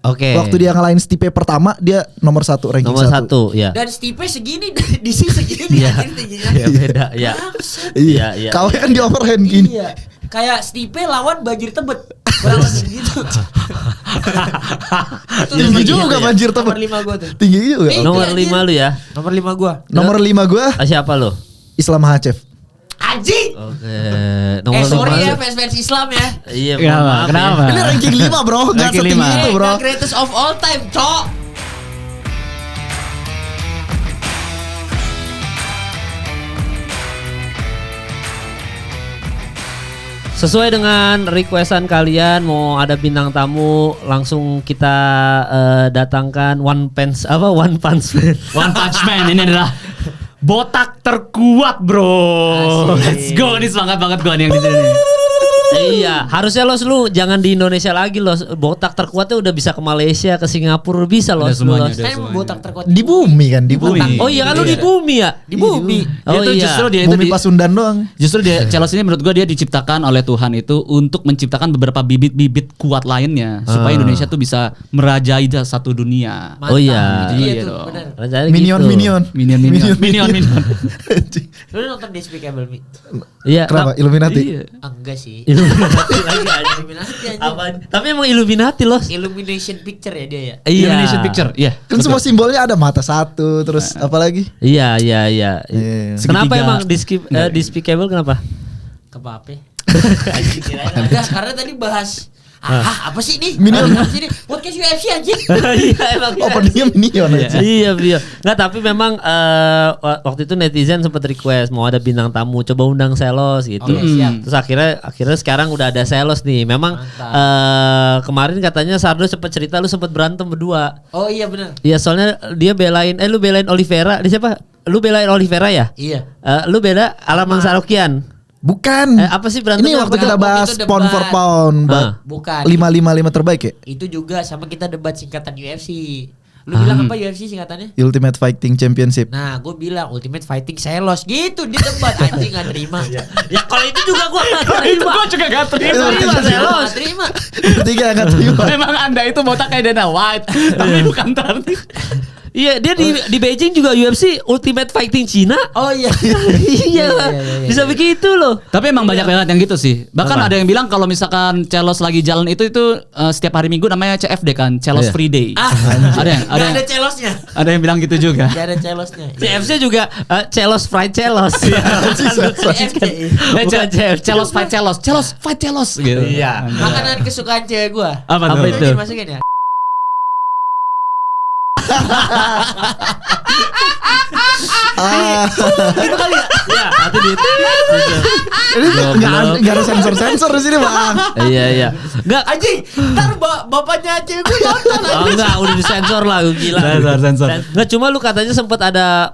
Oke. Waktu dia ngalahin Stipe pertama, dia nomor 1 ranking 1. Nomor 1, ya. Dan Stipe segini di sini segini Iya. anjir tingginya. Iya beda, ya. Iya, iya. Kau kan di overhand gini. Iya. Kayak Stipe lawan Banjir Tebet. Kurang lebih gitu. Tinggi juga Banjir Tebet. Nomor 5 gua tuh. Tinggi juga. Nomor 5 lu ya. Nomor 5 gua. Nomor 5 gua Siapa lu? Islam Hacef. Anjing. Oke. Nomor Sorry 5. ya fans-fans Islam ya. Iya, Kenapa? mohon maaf Kenapa? ya. Ini ranking 5 bro, gak Ranking setinggi 5. itu bro. The greatest of all time, cok. Sesuai dengan requestan kalian, mau ada bintang tamu, langsung kita datangkan One Punch Man. One Punch Man ini adalah botak terkuat, bro. Asik. Let's go, ini semangat banget gua nih yang di sini. Iya, harusnya lu jangan di Indonesia lagi botak terkuatnya udah bisa ke Malaysia, ke Singapura bisa Udah semuanya, Los. udah. Kan botak terkuat Di bumi kan, di bumi. Oh iya kan lu di bumi ya? di bumi. Dia tuh justru dia itu Bumi Pasundan doang. justru dia Celos ini menurut gua dia diciptakan oleh Tuhan itu untuk menciptakan beberapa bibit-bibit kuat lainnya supaya Indonesia tuh bisa merajai satu dunia. Mantap. Oh iya. Iya Iya tuh, dong. benar. Rencananya Minion, gitu. Minion. Anjing. Lu nonton Despicable Me? Iya. Kenapa? Illuminati. Iya. Enggak sih. Illuminati lagi aja. Illuminati anjing. Apaan? Tapi emang Illuminati Los. Illumination Picture ya dia ya. Iya. Indonesian Picture, iya. Kan semua simbolnya ada mata satu, terus apa lagi? Iya. Iya. Kenapa Segitiga. emang Despicable kenapa? Kepape. Enggak, karena tadi bahas apa sih ini? Minion. Apa sih ini? Podcast UFC anjing. Iya emang. Openingnya Minion aja. Iya. Nggak, tapi memang waktu itu netizen sempat request mau ada bintang tamu, coba undang Selos gitu. Oke, siap. Terus akhirnya sekarang udah ada Selos nih. Memang kemarin katanya Sardo sempat cerita lu sempat berantem berdua. Oh iya benar. Iya, soalnya dia lu belain Oliveira. Dia siapa? Lu belain Oliveira ya? Iya. Lu bela Alamang Sarokian. Bukan. Apa sih berantemnya? Ini waktu apa? kita bahas Waktu itu pound debat. for pound. Bukan. 555 terbaik ya? Itu juga sama kita debat singkatan UFC. Lu bilang apa UFC singkatannya? Ultimate Fighting Championship. Nah, gue bilang Ultimate Fighting Selos gitu di debat anjing nggak terima. Ya kalau itu juga gua enggak terima. Itu gua juga gak terima. Terima Selos. Nggak terima. Bertiga gak terima. Memang Anda itu botak kayak Dana White, tapi bukan berarti. Iya, dia di Beijing juga UFC Ultimate Fighting Cina. Oh iya. Iya, bisa begitu loh. Tapi emang banyak banget yang gitu sih. Bahkan Apa? ada yang bilang kalau misalkan Celos lagi jalan itu setiap hari Minggu namanya CFD kan, Celos Iya. Free Day. Nggak Ada ada celosnya. yang bilang gitu juga. Nggak ada celosnya. CFC juga Celos Fried Celos. CFC. Bukan CFC. Celos fight Celos, Celos fight Celos gitu. Iya. Makanan kesukaan cewek gua. Apa Apa tuh? itu? Masukin ya. Itu kali ya? Iya, nanti di Ini nggak ada sensor di sini bang. Iya. Enggak. Anjing, ntar bapaknya cewek gua nonton. Oh enggak, udah disensor lah, gue gila. Sensor. Enggak, cuma lu katanya sempat ada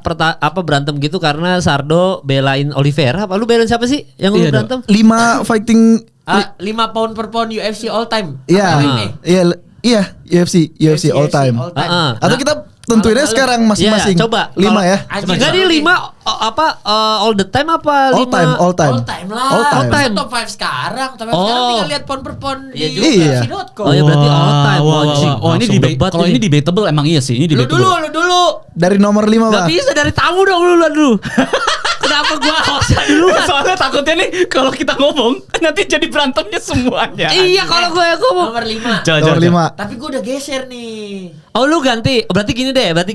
berantem gitu karena Sardo belain Oliveira. Apa lu belain siapa sih yang lu Iya, berantem? 5 fighting. 5 pound per pound UFC all time. Iya. Apa ini? Iya, UFC all time. Atau kita tentuin aja sekarang masing-masing. Iya, coba. 5 ya. Anjing, Enggak, dia 5 all the time apa 5? All time. All time lah. All time. Masa top 5 sekarang. Top 5 sekarang tinggal lihat pound per pound Iya di juga. UFC.com. Oh ya berarti all time. Anjing. Oh ini Langsung debat kalau ini debatable emang iya sih, ini Lu debatable. dulu. Dari nomor 5 Gak bang. bisa dari tamu dong dulu. Kenapa gua hostnya duluan? Soalnya takutnya nih kalau kita ngomong nanti jadi berantemnya semuanya. Iya, kalau gue ngomong. Nomor 5. Nomor 5. Tapi gue udah geser nih. Oh lu ganti. Berarti gini deh. Gue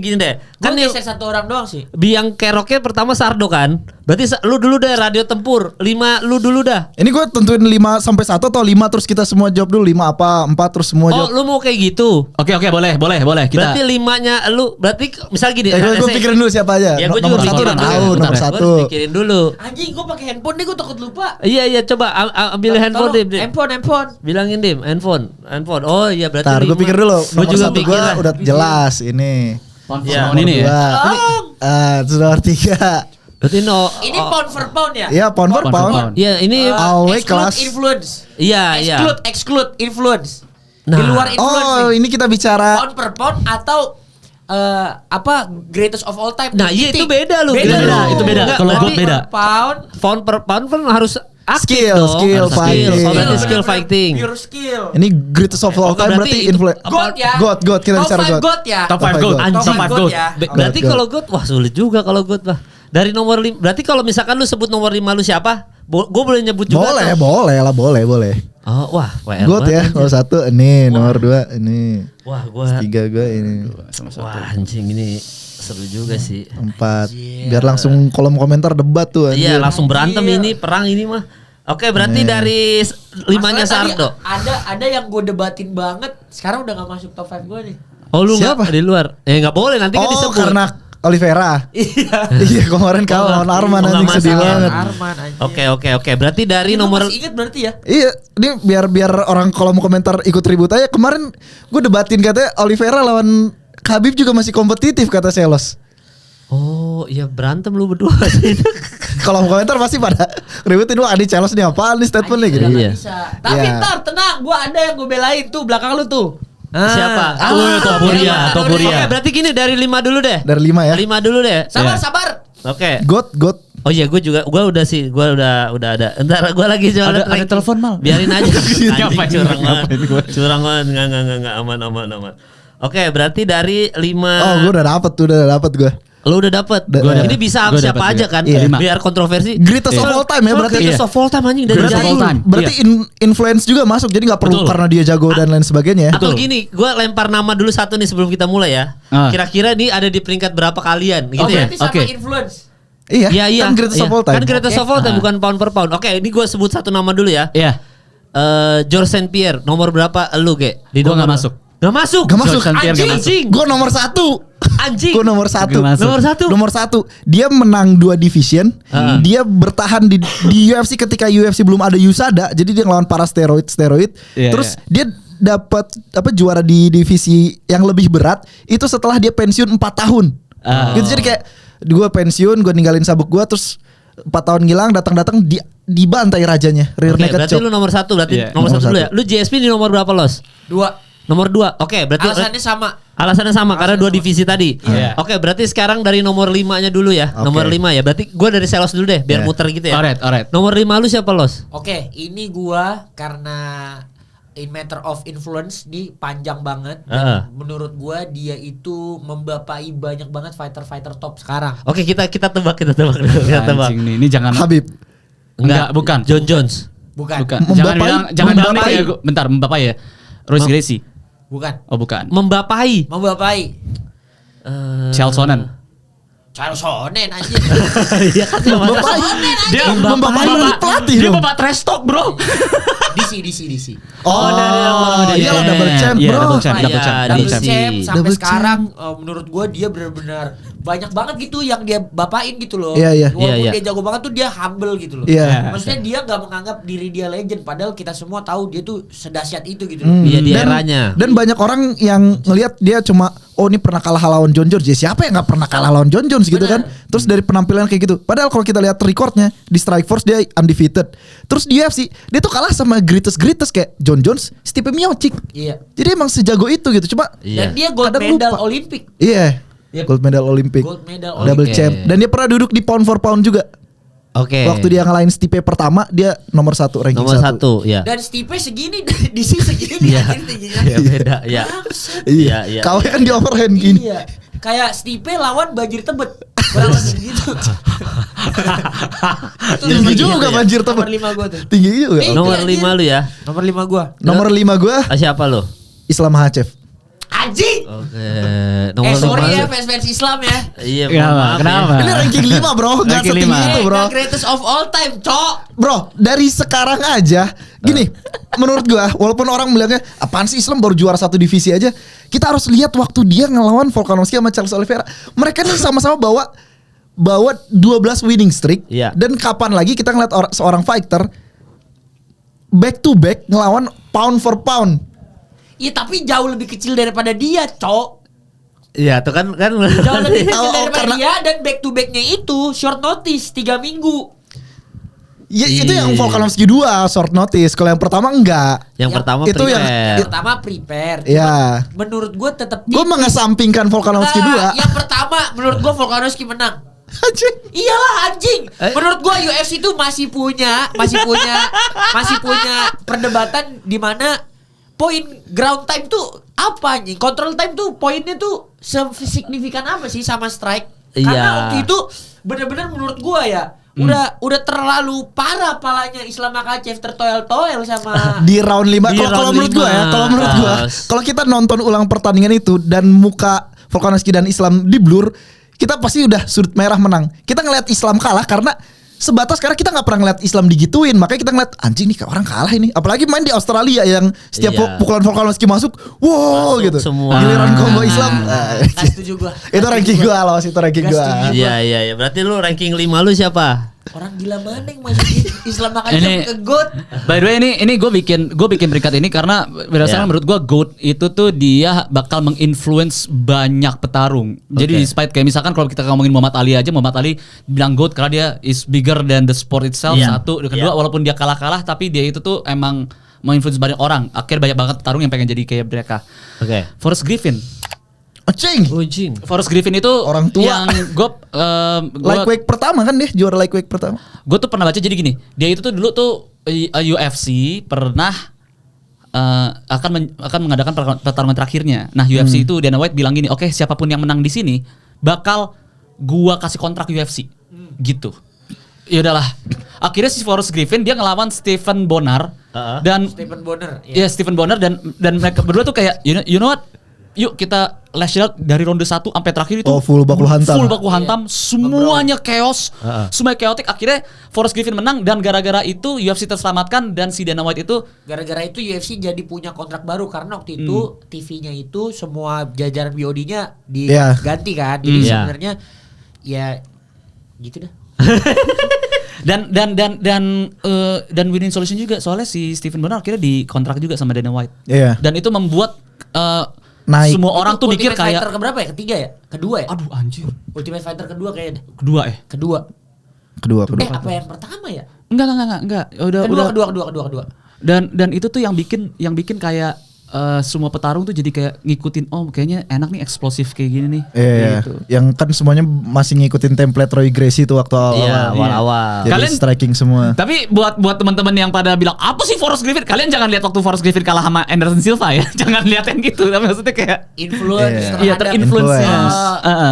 Kan yang geser satu orang doang sih. biang keroknya pertama Sardo kan. Berarti lu dulu deh Radio Tempur. 5 lu dulu dah. Ini gue tentuin 5 sampai 1 atau 5 terus kita semua jawab dulu 5 apa 4 terus semua Oh jawab. lu mau kayak gitu. Oke boleh kita. Berarti 5-nya lu. Berarti misal gini. Gue pikirin dulu siapa aja. Ya, gua juga Nomor 1 pikirin udah dulu. tahu nomor Bentar, 1. Gua pikirin dulu. Anjing gue pakai handphone deh, gue takut lupa. Iya coba ambil handphone Tolong, Dim. handphone. Bilangin Dim, handphone. Oh iya berarti. Ntar gue pikir dulu. Gue Nomor juga 1 gue pikir lah. udah jelas ini. Iya. Nomor ini ya. Tolong. Terus nomor 3. Berarti no. Ini pound for pound ya? Iya pound for Pound for pound. pound. Iya ini. Away Exclude kelas. influence. Iya. Exclude influence. Nah. Di luar influence. Oh nih. ini kita bicara. Pound per pound atau greatest of all time. Nah, iya, Titik. itu beda lu. Beda Beda, lu. itu beda. Enggak, Kalau berarti goat beda. per pound. Pound per pound kan harus aktif Skill, dong. skill Harus fighting. Oh, berarti Bener-bener skill fighting. Pure skill. Ini greatest of all time berarti influence. God ya. God kita Top bicara 5 God. God ya. Top 5 5 goat. goat. Top 5 goat. ya. Berarti God. kalau God, wah sulit juga kalau God lah. Dari nomor 5, berarti kalau misalkan lu sebut nomor 5 lu siapa? Gue boleh nyebut juga Boleh, tuh. boleh. Oh, wah, WR God ya, banget, nomor anjing. 1 ini, nomor 2 ini. Wah, gua 3 gue ini. wah anjing ini seru juga sih. 4. Biar langsung kolom komentar debat tuh anjir. Iya, langsung berantem Anjir. ini, perang ini mah. Oke, berarti dari 5-nya Masalah tadi Sardo. Ada yang gue debatin banget. Sekarang udah gak masuk top 5 gue nih. Oh, lu Siapa? nggak di luar? Nggak boleh nanti kan Oh, disebut. karena Oliveira. Iya. Iya, kemarin kawan Arman Oh, anjing nggak sedih masalah. banget. Arman anjir. Oke. Berarti dari Lu nomor masih inget berarti ya? Iya, ini biar orang kolom komentar ikut ribut aja. Kemarin gue debatin katanya Oliveira lawan Khabib juga masih kompetitif kata Selos. Oh, iya berantem lu berdua. Kolom komentar pasti pada ributin wah ini Selos nih apaan nih statementnya gitu. Anjir, udah Iya. nggak bisa. Tapi Iya. ntar tenang, gue ada yang gue belain tuh belakang lu tuh. Siapa? Topuria. Oke, berarti gini dari 5 dulu deh. Dari 5 ya. 5 dulu deh. Sabar, Iya. sabar. Oke. God. Oh iya, gue udah ada. Entar gue lagi jualan Ada telepon, Mal. Biarin aja. Ngapain Anjing, curang gue? banget. Ngapain gue? Curang banget. Enggak aman. Oke, berarti dari 5. Oh, gue udah dapet gue. Lu udah dapet. Gua dapet. Ini bisa Gua siapa dapet aja juga. kan? Iya. Biar kontroversi. Greatest of all time ya berarti. Greatest Iya. of all time anjing dari Greatest of jauh. all time. Berarti influence juga masuk. Jadi nggak perlu Betul. karena dia jago dan lain sebagainya. Atau Betul. gini, gue lempar nama dulu satu nih sebelum kita mulai ya. Ah. Kira-kira nih ada di peringkat berapa kalian gitu Oh, ya? berarti sama Oke. influence. Iya, Iya. kan greatest of all time. Kan greatest of all time Oke. bukan pound per pound. Oke, ini gue sebut satu nama dulu ya. Iya. George St. Pierre, nomor berapa lu, Ge? Gua nggak masuk. Gak masuk. Gak masuk. George St. Pierre nggak masuk. Anjing. Gue nomor 1. Anjing. Gue nomor 1. Gak masuk. Nomor satu. Dia menang 2 division. Heeh. Dia bertahan di UFC ketika UFC belum ada USADA. Jadi dia ngelawan para steroid. Iya, Terus dia dapat juara di divisi yang lebih berat itu setelah dia pensiun 4 tahun. Ah. Gitu, jadi kayak gue pensiun, gue ninggalin sabuk gue, terus 4 tahun ngilang, datang dibantai rajanya. Rear Oke, naked berarti choke. lu nomor 1. Berarti Iya. nomor Nomor 1 dulu ya. satu. Lu GSP di nomor berapa, Los? 2. Nomor 2. Oke, berarti Alasannya sama. alasannya sama karena 2 divisi tadi. Iya. Oke, berarti sekarang dari nomor 5-nya dulu ya. Oke. Nomor 5 ya. Berarti gue dari Selos dulu deh biar Iya. muter gitu ya. Alright. Nomor 5 lu siapa, Los? Oke, ini gua karena in matter of influence di panjang banget. Heeh. Dan menurut gua dia itu membapai banyak banget fighter-fighter top sekarang. Oke, kita tebak dulu. Kita tebak. Anjing nih, ini jangan. Habib. Enggak, bukan. John Jones. Bukan. Bukan. Membapai- Jangan bilang membapai. itu ya. Bentar, membapai ya. Royce Gracie. Bukan. Oh, bukan. Membapai. Membapai. Charles Sonnen. Charles Sonnen anjir. Iya kan sama. Membapai. Dia membapai pelatih Dia dong. bapak trash talk, Bro. DC. Oh, dari iyalah double champ, Iya, bro. double champ, double Iya, champ, di double Double champ. champ sampai Double sekarang menurut gue dia benar-benar banyak banget gitu yang dia bapain gitu loh. Iya, iya. Walaupun Iya, iya. dia jago banget tuh dia humble gitu loh. Iya. Maksudnya dia gak menganggap diri dia legend padahal kita semua tahu dia tuh sedahsyat itu gitu loh. Iya, di Dan- eranya. Dan banyak orang yang ngelihat dia cuma oh ini pernah kalah lawan John Jones. Ya, siapa yang nggak pernah kalah lawan John Jones gitu Bener. kan? Terus dari penampilan kayak gitu. Padahal kalau kita lihat recordnya di Strikeforce dia undefeated. Terus di UFC dia tuh kalah sama greatest kayak John Jones, Stipe Miocic. Iya. Jadi emang sejago itu gitu. Cuma Iya. Dan dia gold Kadang medal lupa. Olimpik. iya, Yep. gold medal Olimpik, Gold medal double Oke. champ. Dan dia pernah duduk di pound for pound juga. Oke. Waktu dia ngalahin Stipe pertama dia nomor 1 ranking nomor 1. 1, ya. Dan Stipe segini DC segini Iya. anjir tingginya. Iya, beda, ya. Iya, iya. Kau kan di overhand gini. Iya. Kayak Stipe lawan Banjir Tebet. Berapa segitu? Tinggi juga Banjir Tebet. Nomor 5 gua tuh. Tinggi juga. Tinggi. Nomor anjir. 5 lu ya. Nomor 5 gua. Nomor 5 gue Siapa lu? Islam Makhachev. Anjing. Oke. Nomor Sorry 5 ya lu. fans Islam ya. Iya, Kenapa? mohon maaf Kenapa? ya. Ini ranking 5 bro, gak Ranking setinggi lima. itu bro. Gak greatest of all time, cok. Bro, dari sekarang aja gini, menurut gua walaupun orang bilangnya apaan sih Islam baru juara 1 divisi aja, kita harus lihat waktu dia ngelawan Volkanovski sama Charles Oliveira. Mereka nih sama-sama bawa 12 winning streak. Iya. Dan kapan lagi kita ngeliat seorang fighter back to back ngelawan pound for pound. Iya tapi jauh lebih kecil daripada dia, cok. Iya, tuh kan Jauh lebih kecil Oh, daripada karena- dia dan back to backnya itu short notice 3 minggu. Ya, itu Iya. yang Volkanovski 2 short notice. Kalau yang pertama enggak. Yang Ya, pertama itu yang- prepare. Pertama prepare. Iya. Menurut gue tetap Gue mengesampingkan Volkanovski 2. Yang pertama menurut gue Volkanovski menang. Iyalah anjing. Menurut gua UFC itu masih punya perdebatan di mana poin ground time tuh apa anjing? Control time tuh poinnya tuh sesignifikan apa sih sama strike? Karena Iya. waktu itu benar-benar menurut gua ya udah terlalu parah palanya Islam Makhachev tertoel-toel sama Di round 5 Di kalau round menurut gua ya, lima. kalau menurut gua, kalau kita nonton ulang pertandingan itu dan muka Volkanovski dan Islam di blur, kita pasti udah sudut merah menang. Kita ngelihat Islam kalah karena sebatas karena kita nggak pernah ngeliat Islam digituin, makanya kita ngeliat anjing nih orang kalah ini. Apalagi main di Australia yang setiap Iya. pukulan Volkanovski masuk, wow Masuk gitu. semua. Giliran combo Nah, Islam. nggak setuju gua. Itu ranking gua loh, itu ranking Gak gua. setuju. Iya. Berarti lu ranking 5 lu siapa? Orang gila mana yang masukin Islam Makhachev Ini- ke GOAT? By the way ini gue bikin peringkat ini karena berdasarkan Ya. menurut gue GOAT itu tuh dia bakal menginfluence banyak petarung. Jadi Oke. despite kayak misalkan kalau kita ngomongin Muhammad Ali aja, Muhammad Ali bilang GOAT karena dia is bigger than the sport itself. Ya. Satu, kedua Ya. walaupun dia kalah tapi dia itu tuh emang menginfluence banyak orang. Akhirnya banyak banget petarung yang pengen jadi kayak mereka. Oke. Forrest Griffin. Anjing. Ujing. Forrest Griffin itu Orang tua. yang gue Lightweight pertama kan dia juara lightweight pertama. gue tuh pernah baca jadi gini, dia itu tuh dulu tuh UFC pernah akan mengadakan pertarungan terakhirnya. Nah UFC itu Dana White bilang gini, oke siapapun yang menang di sini bakal gua kasih kontrak UFC, gitu. Ya udahlah. Akhirnya si Forrest Griffin dia ngelawan Stephen Bonnar dan Stephen Bonner. ya Stephen Bonnar dan mereka berdua tuh kayak you know what? Yuk kita lash out dari ronde 1 sampai terakhir itu Oh, full baku hantam. Full baku hantam, semuanya chaos, semuanya chaotic. Akhirnya Forrest Griffin menang dan gara-gara itu UFC terselamatkan dan si Dana White itu Gara-gara itu UFC jadi punya kontrak baru karena waktu itu TV-nya itu semua jajaran VOD-nya diganti kan. Jadi Iya. sebenarnya ya gitu dah. dan winning solution juga soalnya si Stephen Bonnar akhirnya dikontrak juga sama Dana White. Iya. Dan itu membuat Naik. semua orang tuh mikir Ultimate Fighter kayak keberapa ya? Ketiga ya? Kedua ya? aduh anjir. Ultimate Fighter kedua kayaknya deh. Kedua Kedua. Kedua. Apa yang pertama ya? Enggak. Kedua. Dan itu tuh yang bikin kayak semua petarung tuh jadi kayak ngikutin, oh kayaknya enak nih eksplosif kayak gini nih. Iya, Gitu. yang kan semuanya masih ngikutin template Roy Gracie tuh waktu awal. Iya, awal-awal. Jadi Kalian- striking semua. Tapi buat teman-teman yang pada bilang apa sih Forrest Griffin, kalian jangan lihat waktu Forrest Griffin kalah sama Anderson Silva ya. Jangan lihat yang gitu. Tapi maksudnya kayak Influence Iya. Iya, terhadap terinfluence.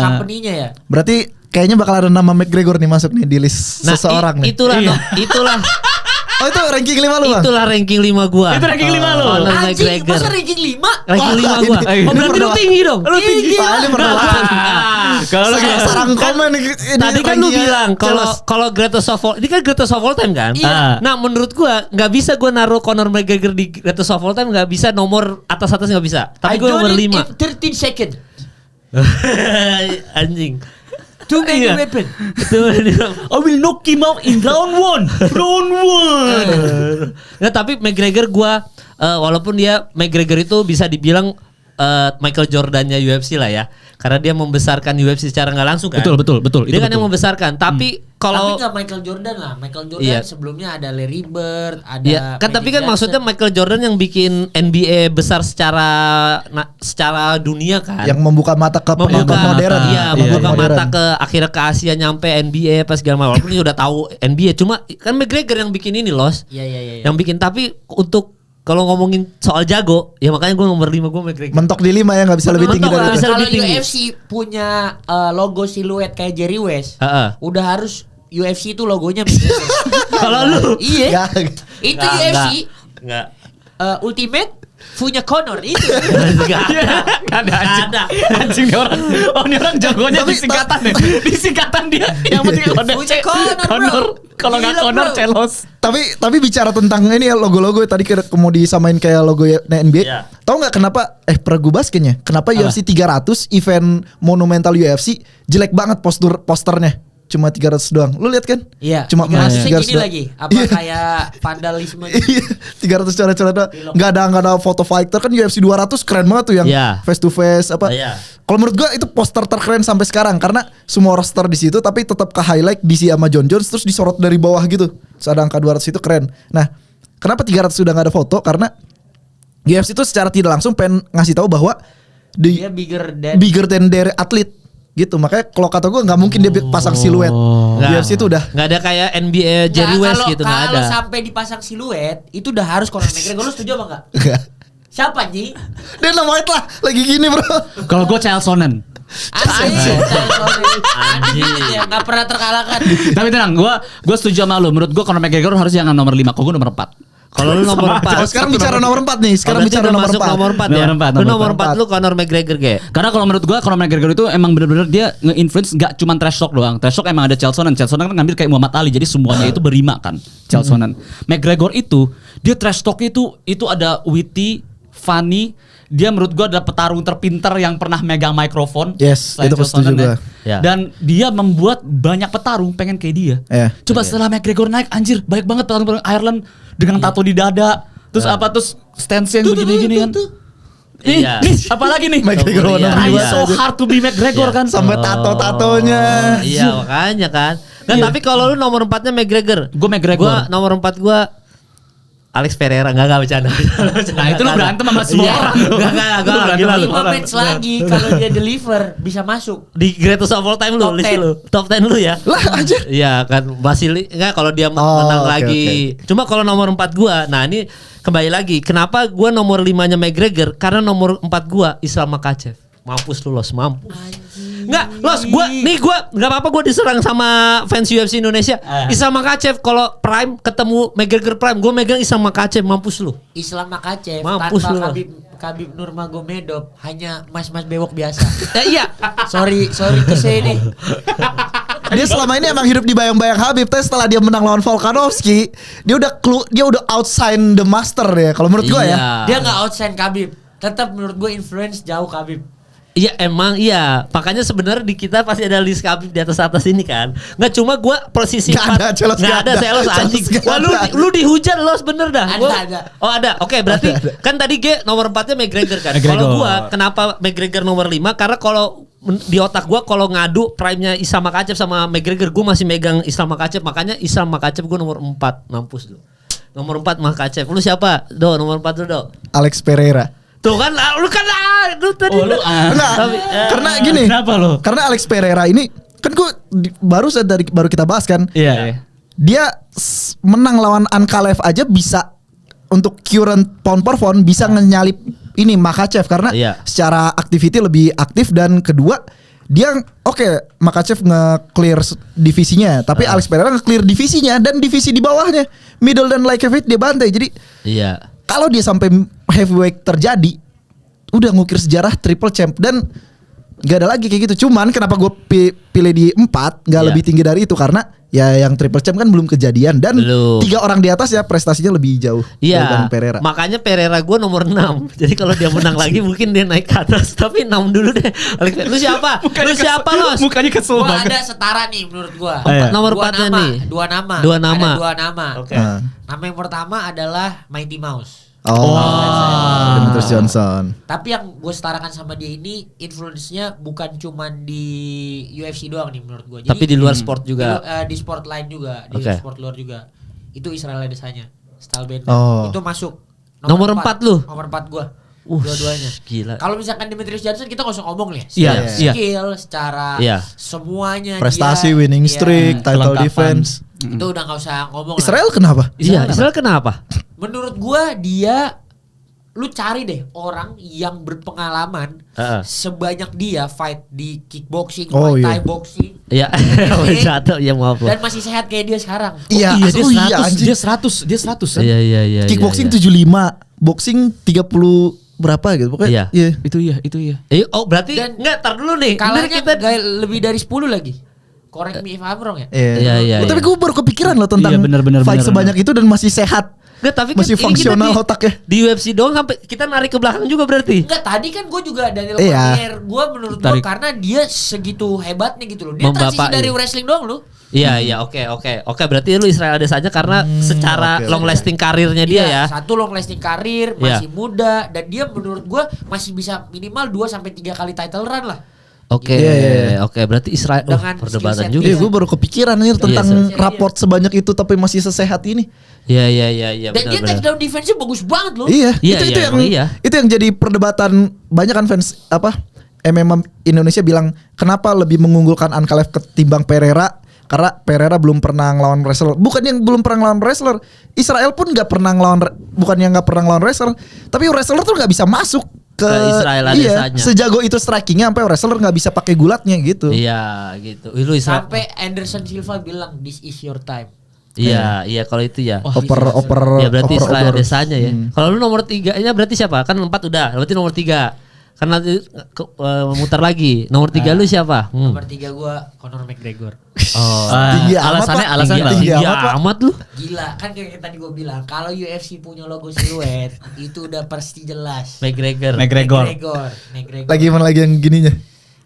company-nya ya. Berarti kayaknya bakal ada nama McGregor nih masuk nih di list seseorang nih. Itulah Iya. Oh itu ranking 5 lu Bang? itulah ranking 5 gua. Itu ranking 5 lu? Conor Anjing, McGregor. masa ranking 5? Ranking 5 gua. ini Oh berarti lu perdebatan. tinggi dong. Lu tinggi. Tinggi lah. Ini perdebatan. kalau Sarang komen nih. Ini Tadi kan lu rankingnya bilang jelas. kalau greatest of all, ini kan greatest of all time kan? Iya. Nah menurut gua nggak bisa gua naruh Conor McGregor di greatest of all time, nggak bisa nomor atas nggak bisa. Tapi I gua do nomor it 5. in 13 seconds. Anjing. Too many Iya. weapon. Itu I will knock him out in round 1. Round 1. Nah tapi McGregor gua walaupun dia McGregor itu bisa dibilang Michael Jordan-nya UFC lah ya. Karena dia membesarkan UFC secara nggak langsung kan. Betul. Dia Itu kan yang betul. membesarkan. Tapi kalau Tapi nggak Michael Jordan lah. Michael Jordan Iya. sebelumnya ada Larry Bird, ada ya kan tapi Magic kan maksudnya Johnson. Michael Jordan yang bikin NBA besar secara dunia kan. Yang membuka mata ke penonton modern. Iya, Penonton membuka modern. mata ke akhirnya ke Asia nyampe NBA pas segala macam. Walaupun dia udah tahu NBA, cuma kan McGregor yang bikin ini Los. Iya. Yang bikin tapi untuk kalau ngomongin soal jago, ya makanya gue nomor 5 gue McGregor. Mentok di 5 ya nggak bisa lebih tinggi Mentok dari nggak itu. bisa Kalau lebih tinggi. UFC punya logo siluet kayak Jerry West, Heeh. udah harus UFC itu logonya McGregor. Kalau lu Iya. Nggak. Itu UFC Enggak. Ultimate punya Conor itu. Enggak ada. Anjing nih orang. Oh ini orang jagonya di singkatan ya. Di singkatan dia. Yang penting kalau ada Punya Conor, bro. Conor. Kalau nggak Gila, Conor bro. celos. Tapi bicara tentang ini ya logo-logo tadi mau disamain kayak logo NBA. Iya. Tahu nggak kenapa Pragu Basketnya? Kenapa UFC 300 event monumental UFC jelek banget posternya? Cuma 300 doang. Lu lihat kan? Iya. Cuma emas 300 300 gini doang. lagi. Apa Iya. kayak vandalisme gitu. Iya, 300 coret-coret doang. Nggak ada foto fighter kan UFC 200 keren banget tuh yang Iya. face to face apa. Iya. Kalau menurut gua itu poster terkeren sampai sekarang karena semua roster di situ tapi tetap ke highlight DC sama John Jones terus disorot dari bawah gitu. Terus ada angka 200 itu keren. Nah, kenapa 300 sudah nggak ada foto? Karena UFC itu secara tidak langsung pengen ngasih tahu bahwa Dia bigger than bigger than their atlet. Gitu, makanya kalau kata gue nggak mungkin dia pasang siluet. Nggak. UFC itu udah Nggak ada kayak NBA Jerry West gitu, nggak ada. Kalau sampai dipasang siluet, itu udah harus Conor McGregor. Lu setuju apa enggak? enggak. Siapa Ji? Dana White lah lagi gini bro. Kalau gue Chael Sonnen. Anjing. Ya, nggak pernah terkalahkan. Tapi tenang, gue setuju sama lu. Menurut gue Conor McGregor harus jangan nomor 5, kok gue nomor 4. Kalau lu nomor 4. Oh, sekarang bicara nomor 4 nih. Sekarang bicara nomor 4. Nomor 4 ya. Nomor 4, Lu nomor nomor 4 lu Conor McGregor ge. Karena kalau menurut gua Conor McGregor itu emang bener-bener dia nge-influence gak cuma trash talk doang. Trash talk emang ada Chael Sonnen. Chael Sonnen kan ngambil kayak Muhammad Ali. Jadi semuanya itu berima kan. Chael Sonnen. McGregor itu dia trash talk itu ada witty, funny. Dia menurut gua adalah petarung terpintar yang pernah megang mikrofon. Yes, Selain itu Chael setuju Sonnen gua. Ya. Dan dia membuat banyak petarung pengen kayak dia. Iya. Coba setelah McGregor naik, anjir banyak banget petarung Ireland dengan tato di dada. Terus terus stance yang begini-gini kan. Iya. Nih, apalagi nih? McGregor Iya, nomor Try iya. so hard to be McGregor Iya. kan. Sampai tato-tatonya. Iya, makanya kan. Kan tapi kalau lu nomor 4-nya McGregor. Gua McGregor. Gua nomor 4 gua Alex Pereira enggak bercanda. Nah, itu lu berantem sama semua Iya. orang. Enggak Lu berantem gila sama lu. semua 5 orang. match lagi kalau dia deliver bisa masuk. Di greatest of all time lu, Top list 10. lu. Top 10 lu ya. Lah aja. Iya kan Basili enggak kalau dia Oh, menang oke, lagi. Cuma kalau nomor 4 gua, nah ini kembali lagi. Kenapa gua nomor 5-nya McGregor? Karena nomor 4 gua Islam Makhachev. Mampus lu Los, mampus. Enggak, Los, gua enggak apa-apa gua diserang sama fans UFC Indonesia. Islam Makhachev kalau Prime ketemu McGregor Prime, gua megang Islam Makhachev, mampus lu. Islam Makhachev Mampus lu. tanpa Khabib Nurmagomedov hanya mas-mas bewok biasa. Iya. sorry to say nih. Dia selama ini emang hidup di bayang-bayang Khabib, tapi setelah dia menang lawan Volkanovski, dia udah outshine the master ya. Kalau menurut gua ya. Dia nggak outshine Khabib. Tetap menurut gue influence jauh Khabib. Iya emang iya. Makanya sebenarnya di kita pasti ada list Khabib di atas ini kan. Nggak cuma gue posisi Nggak 4. ada, Celos Nggak nggak ada ada. Celos anjing. Celos Wah nggak lu dihujat Los bener dah. Ada. Oh ada. Oke berarti Ada. kan tadi nomor 4-nya McGregor kan. McGregor. Kalau gue kenapa McGregor nomor 5? Karena kalau di otak gue kalau ngadu prime-nya Islam Makhachev sama McGregor, gue masih megang Islam Makhachev. Makanya Islam Makhachev gue nomor 4. Mampus lu. Nomor 4 Makhachev. Lu siapa? Nomor 4 lu Alex Pereira. Tuh kan lu kan lu tadi. Oh, lu Enggak, Tapi, karena gini. Kenapa lo? Karena Alex Pereira ini kan baru kita bahas kan. Iya. Dia menang lawan Ankalev aja bisa untuk current pound per pound bisa nyalip ini Makhachev karena Iya. secara activity lebih aktif dan kedua dia Makhachev nge-clear divisinya tapi Alex Pereira nge-clear divisinya dan divisi di bawahnya middle dan light heavyweight dia bantai. Jadi Iya. kalau dia sampai heavyweight terjadi udah ngukir sejarah triple champ dan gak ada lagi kayak gitu. Cuman kenapa gue pilih di 4 gak Iya. lebih tinggi dari itu karena ya yang triple champ kan belum kejadian dan Belum. 3 orang di atas ya prestasinya lebih jauh Iya, dibanding Pereira. makanya Pereira gue nomor 6. Jadi kalau dia menang lagi mungkin dia naik ke atas. Tapi 6 dulu deh. Lu siapa? Lu siapa Los? Mukanya kesel Gua banget. ada setara nih menurut gua. Nomor Dua 4-nya nama, nih. Dua nama. Dua nama. Ada 2 nama. Oke. Nah. Nama yang pertama adalah Mighty Mouse. Demetrius Johnson. Tapi yang gue setarakan sama dia ini influence-nya bukan cuman di UFC doang nih menurut gue. Tapi di luar sport juga. Di sport lain juga, di Oke. sport luar juga. Itu Israel Adesanya, Style Bender. Oh. Itu masuk. Nomor 4 lu? Nomor 4 gue. Dua-duanya. Gila. Kalau misalkan Demetrius Johnson kita nggak usah ngomong nih. Iya, Secara iya. skill, secara Iya. semuanya Prestasi, dia, winning iya. streak, title Kelengkapan. defense. Itu udah nggak usah ngomong. lah. Israel kenapa? Iya, Israel kenapa? Menurut gua dia, lu cari deh orang yang berpengalaman sebanyak dia fight di kickboxing, Oh, Muay Thai iya. boxing, Iya, jatuh ya maaf dan loh. masih sehat kayak dia sekarang. Iya, Iya, oh iya anjing. dia 100 kan? Iya. Kickboxing iya. 75, boxing 30 berapa gitu pokoknya. Iya. Itu iya. Oh berarti Dan enggak tar dulu nih. Kalahnya Bener kita lebih dari 10 lagi. Correct me if I'm wrong ya. Iya. Tapi gue baru kepikiran loh tentang Iya, bener, fight bener. sebanyak itu dan masih sehat. Enggak, tapi Masih kan ini fungsional kita otaknya. Di UFC doang sampai kita narik ke belakang juga berarti. Enggak, tadi kan gue juga Daniel Iya. Cormier, gue menurut gue Tarik. karena dia segitu hebatnya gitu loh. Dia transisi Membapai. dari wrestling doang loh. Iya, oke. Berarti lu Israel Adesanya karena secara oke, long lasting karirnya dia Iya, ya. satu long lasting karir, Iya. masih muda dan dia menurut gua masih bisa minimal 2 sampai 3 kali title run lah. Oke, Iya. oke. Berarti Israel Dengan perdebatan skill set juga. Iya, gue baru kepikiran nih tentang Iya. raport sebanyak itu tapi masih sesehat ini. Iya, Dan dia benar. takedown defense-nya bagus banget loh. Iya, Iya, itu iya, yang emang iya. itu yang jadi perdebatan banyak kan fans MMA Indonesia bilang kenapa lebih mengunggulkan Ankalev ketimbang Pereira, karena Pereira belum pernah ngelawan wrestler. Bukan yang belum pernah ngelawan wrestler, Israel pun nggak pernah ngelawan, bukan yang nggak pernah ngelawan wrestler, tapi wrestler tuh nggak bisa masuk ke Israel Adesanya. sejago itu strikingnya sampai wrestler nggak bisa pakai gulatnya gitu. Iya gitu. Lu Israel. Sampai Anderson Silva bilang this is your time. Iya, iya kalau itu ya. Oper Ya berarti oper Israel outdoor. Adesanya ya. Kalau lu nomor 3-nya berarti siapa? Kan 4 udah. Berarti nomor 3. Karena muter lagi. Nomor 3 lu siapa? Nomor 3 gua Conor McGregor. Oh. Tinggi amat, alasannya Pak. alasannya Tinggi kenapa? amat, Pak. amat lu. Gila, kan kayak tadi gua bilang kalau UFC punya logo siluet itu udah pasti jelas. McGregor. McGregor. McGregor. Lagi mana lagi yang gininya?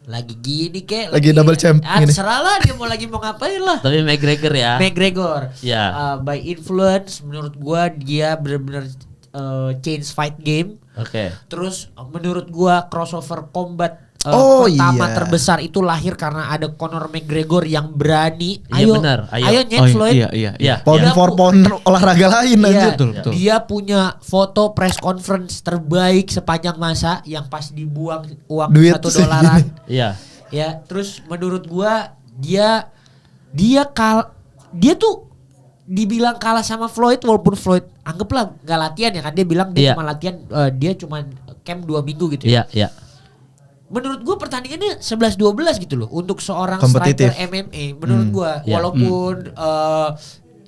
Lagi gini kek. Lagi double champ gini. Terserah lah dia mau ngapain lah. Tapi McGregor ya. McGregor. Ya. By influence menurut gua dia benar-benar change fight game. Oke. Terus menurut gua crossover combat Oh, pertama iya. terbesar itu lahir karena ada Conor McGregor yang berani. Iya, benar. Ayo. Ayo nyet Floyd. Iya. Iya. Pound Dia for pound olahraga lain Iya, aja. Betul, betul. Dia punya foto press conference terbaik sepanjang masa yang pas dibuang uang Duit $1. Iya. Ya, terus menurut gua dia tuh dibilang kalah sama Floyd walaupun Floyd anggaplah nggak latihan ya kan, dia bilang dia Iya. cuma latihan, dia cuma camp 2 minggu gitu ya. Iya, iya. Menurut gua pertandingannya 11-12 gitu loh untuk seorang Kompetitif. striker MMA. Menurut gua Iya. walaupun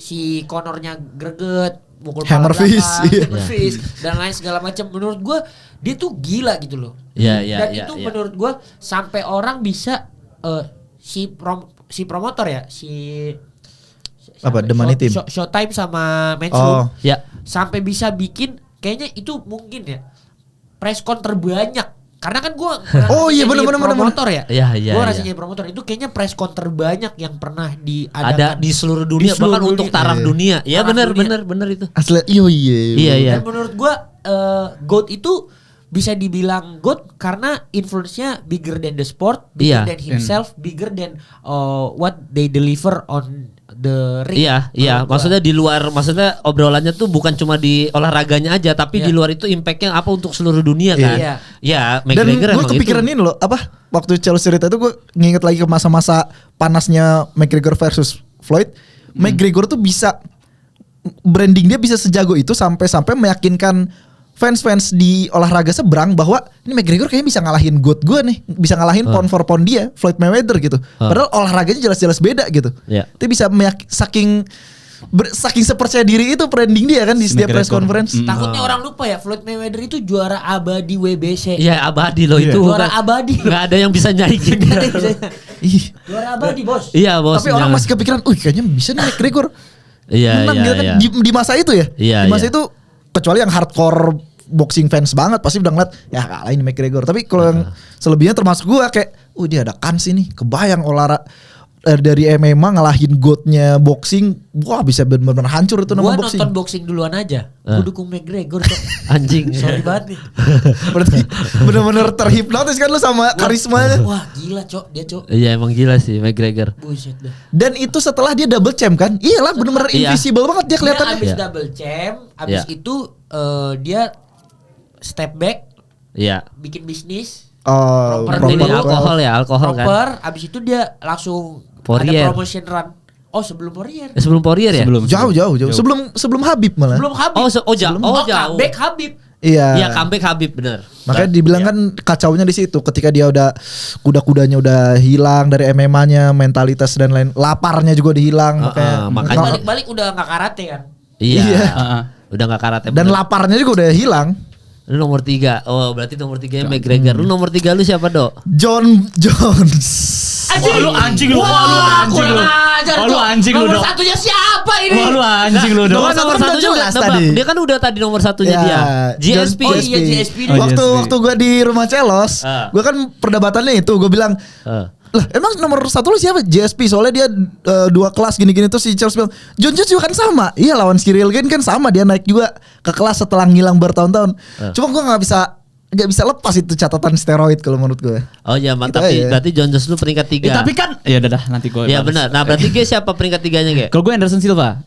si Conornya greget, mukul Hammer pala fist, belakang, iya. hammer fist, dan lain segala macam. Menurut gua dia tuh gila gitu loh. Iya, iya, Dan iya, itu iya. menurut gua sampai orang bisa si promotor ya, Apa, The Money Team? Showtime sama Oh. Matchroom Ya. sampai bisa bikin kayaknya itu mungkin ya preskon terbanyak. Karena kan gue Oh, iya, bener. promotor ya. Iya, iya, Gue iya. rasanya promotor itu kayaknya preskon terbanyak yang pernah Ada diadakan di seluruh dunia, Di seluruh bahkan untuk dunia. taraf Iya. dunia. Ya Taraf dunia. benar itu. Asli iya. Iya, iya. Dan menurut gue GOAT itu bisa dibilang GOAT karena influence-nya bigger than the sport, bigger Iya. than himself, bigger than what they deliver on the ring. Iya, iya. Menurut gua. Maksudnya di luar, maksudnya obrolannya tuh bukan cuma di olahraganya aja, tapi Iya. di luar itu impactnya apa untuk seluruh dunia kan? Iya. Iya, Dan McGregor gue emang kepikiran itu. ini loh, apa waktu Chelsea cerita itu gue nginget lagi ke masa-masa panasnya McGregor versus Floyd. McGregor tuh bisa branding dia bisa sejago itu sampai meyakinkan fans-fans di olahraga seberang bahwa ini McGregor kayaknya bisa ngalahin GOAT gue nih, bisa ngalahin pound for pound dia, Floyd Mayweather gitu. Padahal olahraganya jelas-jelas beda gitu. Iya. Itu bisa saking sepercaya diri itu branding dia kan di Si setiap press McGregor. conference. Takutnya orang lupa ya Floyd Mayweather itu juara abadi WBC. Iya, abadi loh itu. Juara bukan- abadi. Nggak ada yang bisa nyaingin dia. Ih. Juara abadi bos. Iya, bos. Tapi orang jangan. masih kepikiran, kayaknya bisa nih McGregor Iya, menang iya, gitu kan iya. di masa itu ya. Iya, Di masa iya. itu kecuali yang hardcore boxing fans banget pasti udah ngeliat ya kalah ini McGregor. Tapi kalau yang selebihnya termasuk gua kayak, dia ada kans ini. Kebayang dari MMA ngalahin GOAT-nya boxing, wah bisa benar-benar hancur itu Gua nama boxing. nonton boxing duluan aja. Gua dukung McGregor Cok. Anjing. Sorry banget nih. Berarti benar-benar terhipnotis kan lu sama karismanya. Wah gila Cok, dia Cok. Iya, emang gila sih McGregor. Buset dah. Dan itu setelah dia double champ kan? Iyalah benar-benar Iya. invisible banget dia Dia kelihatannya. abis Iya. double champ, abis Iya. itu dia step back, Iya. bikin bisnis. Oh, Proper Ini dulu. alkohol ya, alkohol kan. Proper, abis itu dia langsung Poirier. ada promotion run. Oh sebelum Poirier. Sebelum Poirier ya? Sebelum. Jauh. Sebelum Habib malah. Sebelum Habib. Oh, jauh. Oh, jauh. Comeback Habib. Iya. Iya, comeback Habib bener. Makanya dibilang kan kacaunya di situ ketika dia udah kuda-kudanya udah hilang dari MMA-nya, mentalitas dan lain, laparnya juga udah hilang makanya- Balik-balik udah nggak karate kan. Iya. Iya. Udah gak karate. dan bener. laparnya juga udah hilang. Lu nomor 3. Oh, berarti nomor 3 McGregor. Lu nomor 3 lu siapa, Dok? John Jones. Wah, lu anjing lu. Wah, Wah, lu anjing lu. ajar, Wah, lu Cok. anjing lu, Nomor Dok. satunya siapa ini? Wah, lu anjing lu, Dok. Nomor Nomor satu kan satunya udah udah jelas tebak. tadi. Dia kan udah tadi nomor satunya Ya, dia. GSP. Oh iya, GSP. Oh, waktu GSP. waktu gue di rumah Celos, gue kan perdebatannya itu gue bilang, lah emang nomor satu lu siapa? GSP, soalnya dia 2 kelas gini-gini. Terus si Charles bilang John Jones juga kan sama. Iya, lawan Cyril Gane kan sama, dia naik juga ke kelas setelah ngilang bertahun-tahun. Cuma gue nggak bisa lepas itu catatan steroid kalau menurut gue. Oh iya, Gitu tapi aja. berarti John Jones lu peringkat 3. Tapi kan ya udah dah nanti gue. Ya benar. Nah, berarti Ge siapa peringkat 3-nya, Ge? Kalau gue Anderson Silva.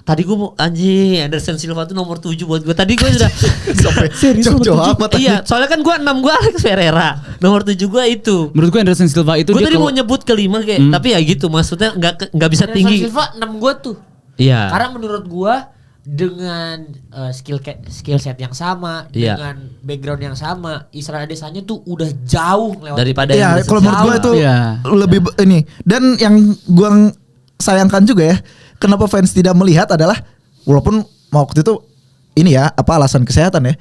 Tadi gue mau anjing Anderson Silva tuh nomor 7 buat gue. Tadi gue sudah Sampai jauh amat. iya, soalnya kan gue 6 gue Alex Ferreira, nomor 7 gue itu. Menurut gue Anderson Silva itu Gue dia tadi kalau- mau nyebut kelima kayak, tapi ya gitu maksudnya nggak bisa Anderson tinggi. Silva 6 gue tuh. Iya. Karena menurut gua dengan skill set yang sama, Iya. dengan background yang sama, Israel Adesanya tuh udah jauh lewat Daripada Iya, Anderson kalau menurut gue Silva. itu Iya. lebih ini. Dan yang gue sayangkan juga ya, kenapa fans tidak melihat adalah walaupun waktu itu ini ya apa alasan kesehatan ya.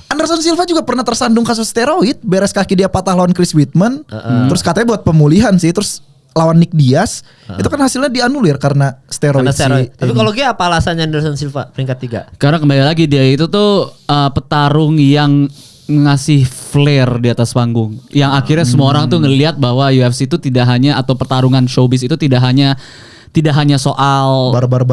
Anderson Silva juga pernah tersandung kasus steroid, beres kaki dia patah lawan Chris Whitman. Terus katanya buat pemulihan sih, terus lawan Nick Diaz itu kan hasilnya dianulir karena steroid. Karena steroid. Tapi ini. kalau dia apa alasannya Anderson Silva peringkat 3? Karena kembali lagi dia itu tuh petarung yang ngasih flair di atas panggung. Yang akhirnya semua orang tuh ngelihat bahwa UFC itu tidak hanya atau pertarungan showbiz itu tidak hanya soal barbar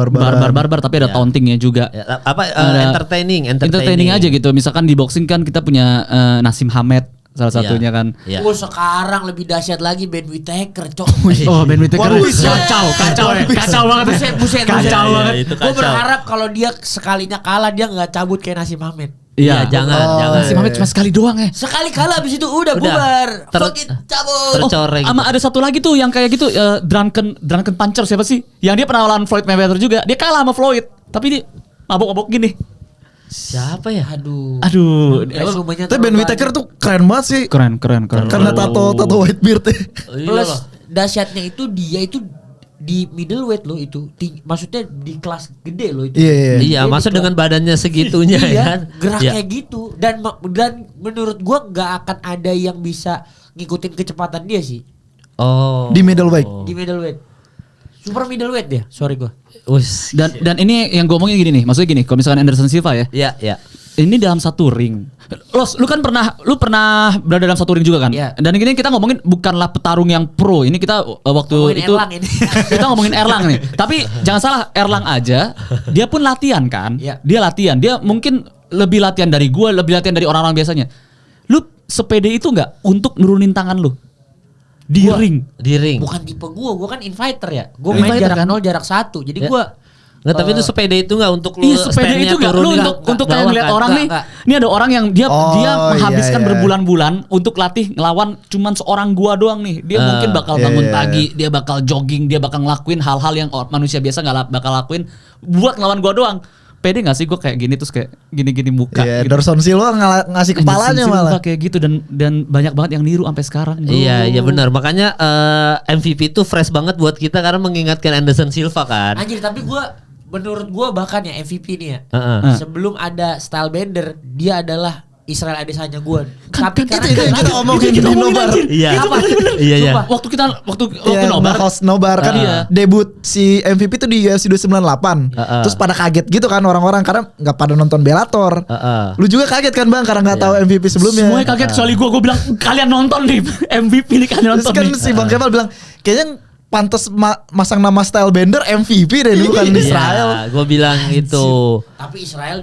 tapi ada tauntingnya juga. Ya, apa Ada entertaining aja gitu. Misalkan di boxing kan kita punya Nasim Hamed salah satunya kan. Iya. Oh sekarang lebih dahsyat lagi Ben Whittaker, cok. Oh, Ben Whittaker Waduh, kacau banget. Buset. Kacau banget. Itu Gue kacau. berharap kalau dia sekalinya kalah dia nggak cabut kayak Nasim Hamed. Iya, jangan. Nasim Hamed cuma sekali doang ya. Sekali kalah abis itu udah Udah. bubar. Ter- Fuck it, cabut. Tercoreng. Sama ada satu lagi tuh yang kayak gitu drunken puncher siapa sih? Yang dia pernah lawan Floyd Mayweather juga. Dia kalah sama Floyd, tapi dia mabok-mabok gini. Siapa ya? Aduh, Resumenya Tapi Ben terlalu Whittaker tuh keren banget sih. keren. Karena tato white beard. Plus dahsyatnya itu dia itu di middleweight loh itu. Maksudnya di kelas gede loh itu. Iya. Iya, Dia masa di dengan badannya segitunya iya, ya kan? gerak Iya. kayak gitu dan menurut gua nggak akan ada yang bisa ngikutin kecepatan dia sih Oh. Di middleweight. di middleweight. Super middleweight dia, sorry gua. Wus. Dan ini yang gue omongin gini nih, maksudnya gini, kalau misalkan Anderson Silva ya, Iya. ini dalam satu ring. Lu pernah berada dalam satu ring juga kan? Iya. Dan ini kita ngomongin bukanlah petarung yang pro. Ini kita waktu Ngomongin itu Erlang ini. kita ngomongin Erlang nih. Tapi jangan salah, Erlang aja dia pun latihan kan? Iya. Dia latihan. Dia mungkin lebih latihan dari gua, lebih latihan dari orang-orang biasanya. Lu sepede itu nggak untuk nurunin tangan lu di Gua- ring? Di ring. Bukan tipe gua kan infighter ya. Gua main Infighter jarak kan? 0 jarak 1. Jadi Ya. gua Nggak, tapi itu sepeda itu nggak untuk lu Iya sepeda stand-nya itu nggak lu turunin untuk ke kayak bawah ngeliat kan? orang nih. Nggak. Ini ada orang yang dia Oh, menghabiskan iya. berbulan-bulan untuk latih ngelawan cuman seorang gua doang nih. Dia mungkin bakal bangun iya. pagi, dia bakal jogging, dia bakal ngelakuin hal-hal yang manusia biasa nggak bakal lakuin buat ngelawan gua doang. Pede gak sih gue kayak gini terus kayak gini-gini muka Iya, gitu. Anderson Silva ngasih kepalanya Anderson Silva malah. kayak gitu dan banyak banget yang niru sampai sekarang. bro. Iya benar. Makanya MVP itu fresh banget buat kita karena mengingatkan Anderson Silva kan. anjir tapi menurut gua bahkan ya MVP nih ya. Heeh. Sebelum ada style bender, dia adalah Israel Adesanya gua. Kan Tapi Itu yang kita omongin di Nobar. Iya. Apa? Iya. Sumpah. Waktu Iya, nobar host Nobar kan Iya. debut si MVP itu di UFC 298. Terus pada kaget gitu kan orang-orang karena nggak pada nonton Bellator. Lu juga kaget kan Bang karena nggak tahu MVP sebelumnya. semuanya kaget kecuali gue bilang kalian nonton nih MVP nih kalian Terus nonton kan nih. si Bang Kemal bilang kayaknya pantas masang nama Stylebender MVP deh dulu kan di Israel. Gue bilang itu. Tapi Israel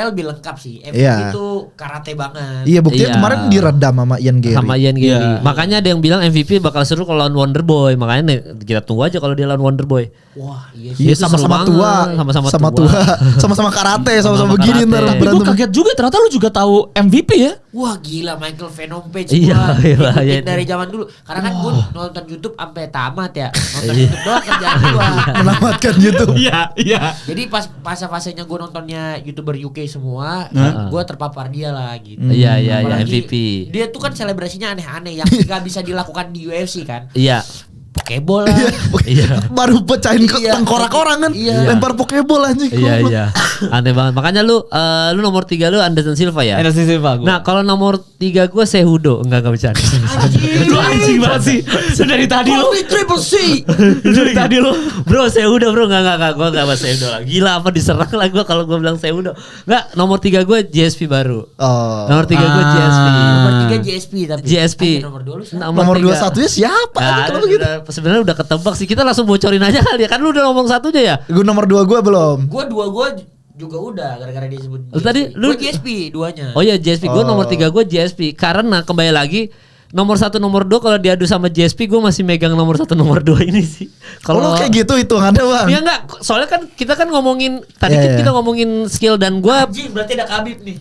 lebih lengkap sih. MVP Iya. itu karate banget. Iya buktinya Iya. kemarin diredam sama Ian Gary. Sama Ian Gary. Iya. Makanya ada yang bilang MVP bakal seru kalau lawan Wonderboy. Makanya nih, kita tunggu aja kalau dia lawan Wonderboy. Wah, iya sih. Iya Itu sama-sama seru tua, banget. Sama-sama tua. sama-sama karate, sama-sama Sama-sama begini karate. ntar Tapi Tapi gue berantem. kaget juga ternyata lu juga tahu MVP ya. Wah gila Michael Venom Page Iya, gua iya, ngikutin iya. dari zaman dulu. Karena kan gue nonton YouTube sampai tamat ya. Nonton YouTube doang kerjaan gua. Menamatkan YouTube. Iya. Jadi pas fase-fasenya gue nontonnya YouTuber UK semua, gue terpapar dia lah gitu. Iya, Apalagi MVP. Dia tuh kan selebrasinya aneh-aneh yang nggak bisa dilakukan di UFC kan. Iya. Pokeball lah. Iya. Baru pecahin Iya. tengkorak orang kan. Iya. Lempar pokeball anjing. Iya, goblok. iya. Aneh banget. Makanya lu nomor 3 lu Anderson Silva ya. Anderson Silva gua. Nah, kalau nomor 3 gue Cejudo. Enggak bercanda. Lu anjing banget sih. Dari tadi lu. Triple C. Dari tadi lu. Bro, Cejudo bro. Enggak. Gue enggak bahas Cejudo lah. Gila apa diserang lah gue kalau gue bilang Cejudo. Enggak, nomor 3 gue GSP baru. Oh. Nomor 3 gue GSP. Nomor 3 GSP tapi. GSP. Anjir, nomor 2 lu siapa? Nomor 3. 21 nya siapa Nah, anjing kalau begitu? sebenarnya udah ketebak sih. Kita langsung bocorin aja kali ya. Kan lu udah ngomong satunya ya. Gue nomor 2 gue belum. Gue juga udah gara-gara dia sebut. Lu tadi lu Gue GSP duanya. Oh iya GSP. Gue nomor 3 gue GSP. Karena kembali lagi nomor 1 nomor 2 kalau diadu sama GSP gue masih megang nomor 1 nomor 2 ini sih. Kalau kayak gitu hitungannya bang. Ya enggak, soalnya kan kita kan ngomongin tadi Iya, kita iya. ngomongin skill dan gue Anjing, berarti ada Khabib nih.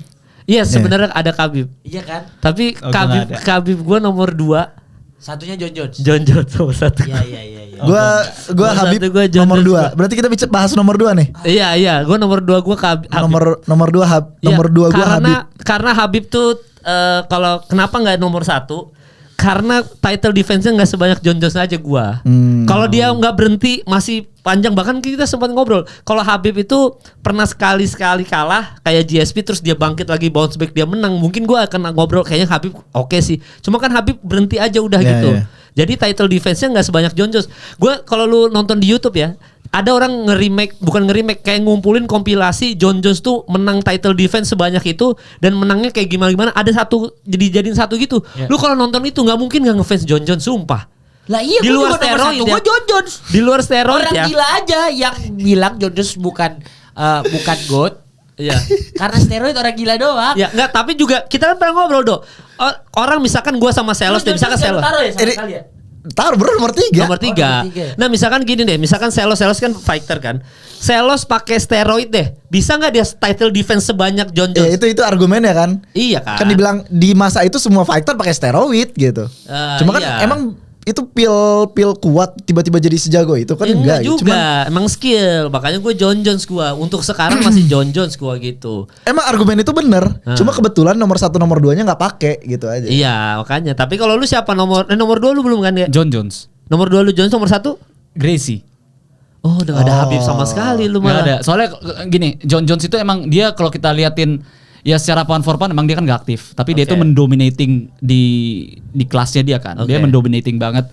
iya sebenarnya ada Khabib. Iya kan? Tapi Oh, gua nggak ada. Khabib gue nomor 2, Satunya John Jones. John Jones nomor 1. Iya. Gua Nomor Habib satu gua John nomor Jones 2. Berarti kita bisa bahas nomor 2 nih. Iya, gue nomor 2 gue Khabib. Nomor 2 Iya, nomor 2 gua Habib. Karena Habib tuh kalau kenapa nggak nomor 1? Karena title defense-nya nggak sebanyak John Jones aja gua. Kalau dia nggak berhenti masih panjang, bahkan kita sempat ngobrol. Kalau Habib itu pernah sekali kalah kayak GSP terus dia bangkit lagi bounce back dia menang. Mungkin gua akan ngobrol kayaknya Habib oke sih. Cuma kan Habib berhenti aja udah Yeah, gitu. yeah. Jadi title defense-nya nggak sebanyak John Jones. Gua kalau lu nonton di YouTube ya, ada orang bukan nge-remake kayak ngumpulin kompilasi John Jones tuh menang title defense sebanyak itu dan menangnya kayak gimana ada satu jadiin satu gitu. Yeah. Lu kalau nonton itu nggak mungkin nggak ngefans John Jones sumpah. Lah iya, Di gua luar juga nomor steroid 1 ya. gua John Jones. Di luar steroid Orang ya. gila aja yang bilang John Jones bukan GOAT. Iya. Karena steroid orang gila doang. Ya nggak, tapi juga kita kan pernah ngobrol orang misalkan gua sama Selos deh, misalkan Selos Taruh ya sama Ini- sekali ya. Taruh bro nomor 3. nomor 3. nomor tiga. Nah misalkan gini deh, misalkan Selos kan fighter kan. Selos pakai steroid deh, bisa nggak dia title defense sebanyak John Ya Jones? itu argumennya kan. Iya kan. Kan dibilang di masa itu semua fighter pakai steroid gitu. Cuma kan iya. emang itu pil kuat tiba-tiba jadi sejago itu kan enggak juga, gitu. emang skill. Makanya gue John Jones gua. Untuk sekarang masih John Jones gua gitu. Emang argumen itu bener. Cuma kebetulan nomor 1 nomor 2-nya nggak pakai gitu aja. Iya, makanya. Tapi kalau lu siapa nomor 2 lu belum kan ya? John Jones, Nomor 2 lu Jones, nomor 1? Gracie. Oh, udah gak ada Habib sama sekali lu Nggak malah. ada. Soalnya gini, John Jones itu emang dia kalau kita liatin ya secara pound for pound emang dia kan gak aktif, tapi dia Oke. itu mendominating di kelasnya dia kan. Dia Oke. mendominating banget.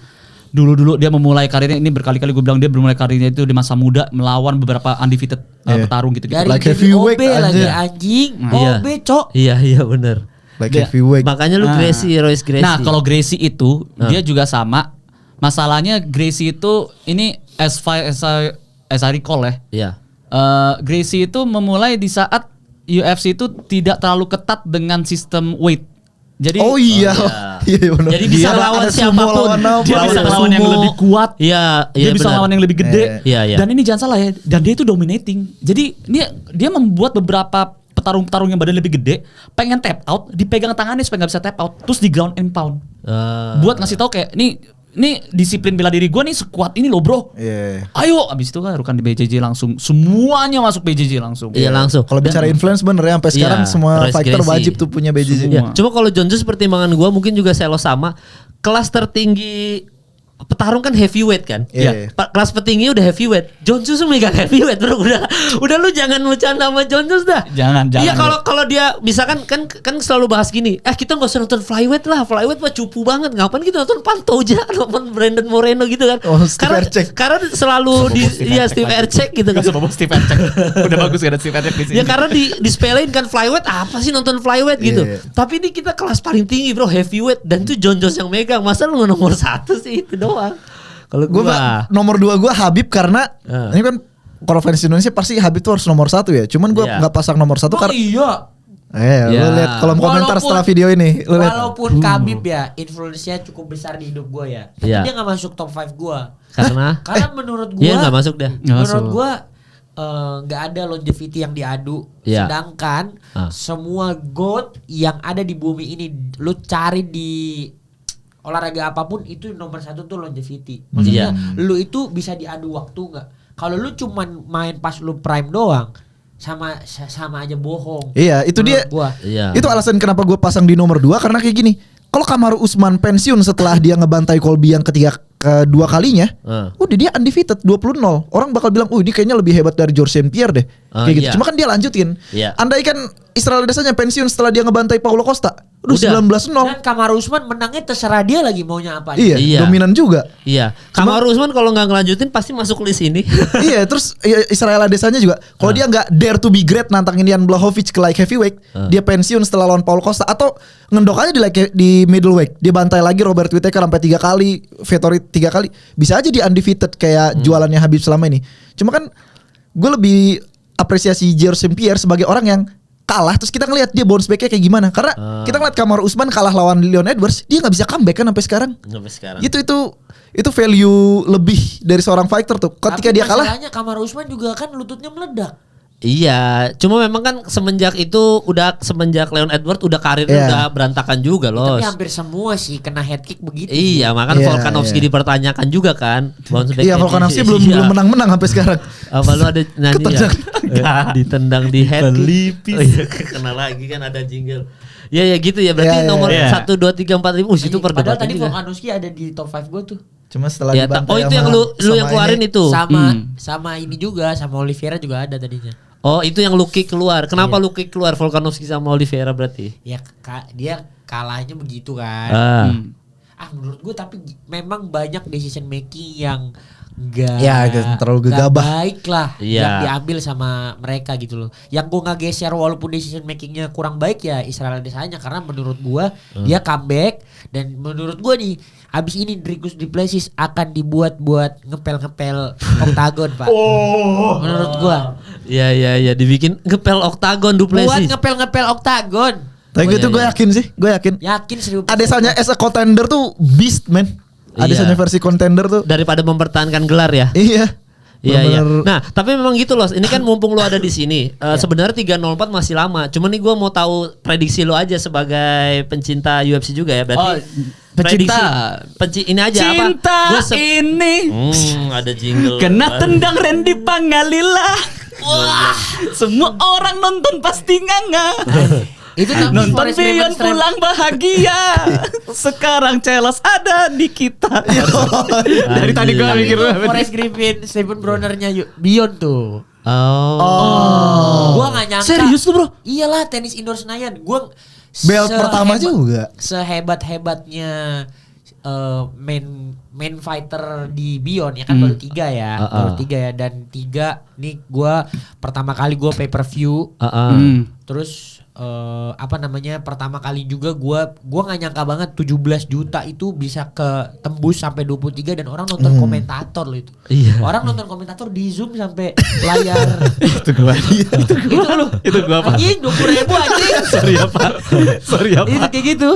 Dulu dia memulai karirnya ini berkali-kali gue bilang dia memulai karirnya itu di masa muda melawan beberapa undefeated petarung gitu. Dari Like jadi heavyweight OB lagi aja. anjing. Iya. OB cok. Iya bener. Like Dia- heavyweight. Makanya lu Gracie, Royce Gracie. Nah, kalau Gracie itu dia juga sama. Masalahnya Gracie itu ini as far as I recall ya. Iya. Gracie itu memulai di saat UFC itu tidak terlalu ketat dengan sistem weight. Jadi Oh iya. Iya benar. Jadi bisa lawan ada sumo siapapun. lawan apa. dia bisa lawan yang sumo. lebih kuat. Iya, Dia bisa benar. lawan yang lebih gede. Iya. Dan ini jangan salah ya. Dan dia itu dominating. Jadi dia membuat beberapa petarung-petarung yang badan lebih gede pengen tap out, dipegang tangannya supaya nggak bisa tap out, terus di ground and pound. Buat ngasih tahu kayak ini disiplin bela diri gue nih sekuat ini loh bro. Iya. Ayo, abis itu kan rukan di BJJ langsung semuanya masuk BJJ langsung. Iya langsung. Kalau bicara influence bener ya sampai sekarang Iya, semua Royce fighter Gracie. wajib tuh punya BJJ. Iya. Cuma kalau John Jones pertimbangan gua mungkin juga Selo sama. Kelas tertinggi petarung kan heavyweight kan? Iya. Kelas petinggi udah heavyweight. John Jones megang heavyweight bro. Udah lu jangan bercanda sama John Jones dah. Jangan. Iya kalau dia misalkan kan selalu bahas gini. Kita nggak usah nonton flyweight lah. Flyweight mah cupu banget. Ngapain kita nonton Pantoja, nonton Brandon Moreno gitu kan? Oh, Steve Erceg. Karena selalu Steve Erceg gitu kan. Gak usah bawa Steve Erceg. Udah bagus gak ada Steve Erceg di sini. Ya karena dispelein kan flyweight apa sih nonton flyweight gitu. Iya. Tapi ini kita kelas paling tinggi bro, heavyweight dan tuh John Jones yang megang. Masa lu nggak nomor 1 sih itu doang. Kalau Gua nomor 2 gua Habib karena ini kan kalau fans Indonesia pasti Habib tuh harus nomor 1 ya. Cuman gua Iya. nggak pasang nomor 1 Oh karena iya. lu Ya. lihat kolom komentar Walaupun- setelah video ini. Lu lihat. Walaupun Khabib ya influence-nya cukup besar di hidup gue ya. Tapi Iya. dia gak masuk top 5 gue. karena Karena menurut gue dia nggak masuk dah. Nggak menurut masuk. gue nggak ada longevity yang diadu. Iya. Sedangkan Ah. semua GOAT yang ada di bumi ini lu cari di olahraga apapun itu nomor 1 tuh longevity. Maksudnya lu itu bisa diadu waktu nggak? Kalau lu cuman main pas lu prime doang sama aja bohong. Iya, itu dia. Menurut gua. Iya. Itu alasan kenapa gue pasang di nomor 2 karena kayak gini. Kalau Kamaru Usman pensiun setelah dia ngebantai Colby yang kedua kalinya, udah dia undefeated 20-0. Orang bakal bilang, ini kayaknya lebih hebat dari George St. Pierre deh." Kayak gitu. Iya. Cuma kan dia lanjutin. Iya. Andai kan Israel Adesanya pensiun setelah dia ngebantai Paulo Costa, udah Udah. 19-0. Dan Kamaru Usman menangnya terserah dia lagi maunya apa. Iya, Iya. dominan juga. Iya. Kamaru Usman kalau nggak ngelanjutin pasti masuk list ini. Iya, terus Israel Adesanya juga. Kalau dia nggak dare to be great nantangin Jan Blachowicz ke light heavyweight, dia pensiun setelah lawan Paulo Costa atau ngendok aja di middleweight. Dia bantai lagi Robert Whittaker sampai 3 kali, Vettori 3 kali. Bisa aja dia undefeated kayak jualannya Habib selama ini. Cuma kan gue lebih apresiasi George St. Pierre sebagai orang yang kalah terus kita ngelihat dia bounce back-nya kayak gimana. Karena kita ngeliat Kamaru Usman kalah lawan Leon Edwards, dia nggak bisa comeback kan sampai sekarang. Sampai sekarang. Itu value lebih dari seorang fighter tuh. Ketika dia kalah, masalahnya Kamaru Usman juga kan lututnya meledak. Iya, cuma memang kan semenjak Leon Edwards udah karirnya udah berantakan juga loh. Tapi hampir semua sih kena head kick begitu. Iya, makanya Volkanovski dipertanyakan juga kan. Iya, Volkanovski belum menang-menang sampai sekarang. Apa lu ada nyanyi ya? Ditendang di head kick. Oh iya, kena lagi kan ada jingle. Ya gitu ya, berarti nomor 1 2 3 4 5 itu Padahal perdebatan tadi juga. Volkanovski ada di top 5 gue tuh. Cuma setelah dibantai oh itu yang lu yang keluarin itu. Sama ini juga, sama Oliveira juga ada tadinya. Oh itu yang lu kick keluar. Kenapa lu kick keluar Volkanovski sama Oliveira berarti? Ya dia kalahnya begitu kan. Menurut gue tapi memang banyak decision making yang terlalu gegabah. baik lah yang Iya. diambil sama mereka gitu loh. Yang gue nggak geser walaupun decision makingnya kurang baik ya Israel Adesanya, karena menurut gue dia comeback dan menurut gue nih abis ini Dricus du Plessis akan dibuat buat ngepel oktagon pak. Menurut gue. Iya dibikin ngepel oktagon du Plessis. Buat ngepel oktagon. Tapi gue yakin sih, gue yakin. Yakin 1000%. Adesanya as a contender tuh beast man. Adesanya versi contender tuh. Daripada mempertahankan gelar ya. Iya. Iya. Nah, tapi memang gitu loh. Ini kan mumpung lu ada di sini. Sebenarnya 304 masih lama. Cuman nih gue mau tahu prediksi lu aja sebagai pencinta UFC juga ya. Berarti ini aja Cinta apa? Ini Ada jingle. kena tendang Randy Pangalila. Wah, semua orang nonton pasti nganga. Itu tapi Nonton Forest Pion Griffin pulang bahagia. Sekarang Celos ada di kita. Dari tadi gue mikir Forest Griffin, Stephen Browner-nya Beyond tuh. Oh. Gua gak nyangka. Serius lu bro? Iyalah tenis indoor Senayan. Gua Belt pertama juga. Sehebat-hebatnya main fighter di Beyond ya kan baru 3 ya. Baru 3 ya, dan 3 nih gua pertama kali gua pay per view. Terus pertama kali juga gua nggak nyangka banget 17 juta itu bisa ke tembus sampai 23 dan orang nonton komentator loh itu. Iya. Orang nonton komentator di Zoom sampai layar. Itu gua. Itu gua apa? Anjing 20.000 anjing. Sorry apa? Itu kayak gitu.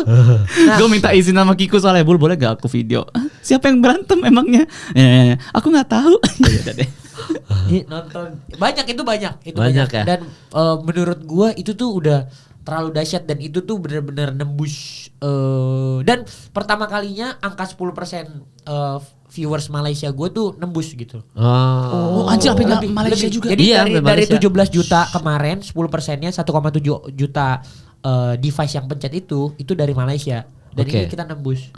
Gue minta izin sama Kiku soalnya, boleh gak aku video? Siapa yang berantem emangnya? Aku nggak tahu. Ya udah deh. Nonton banyak Banyak ya? Dan menurut gua itu tuh udah terlalu dahsyat dan itu tuh benar-benar nembus dan pertama kalinya angka 10% viewers Malaysia gua tuh nembus gitu. Oh, anjir sampai Malaysia Lebih. juga. Jadi Iya, dari Malaysia. 17 juta kemarin 10%-nya 1,7 juta device yang pencet itu dari Malaysia dan Oke. ini kita nembus.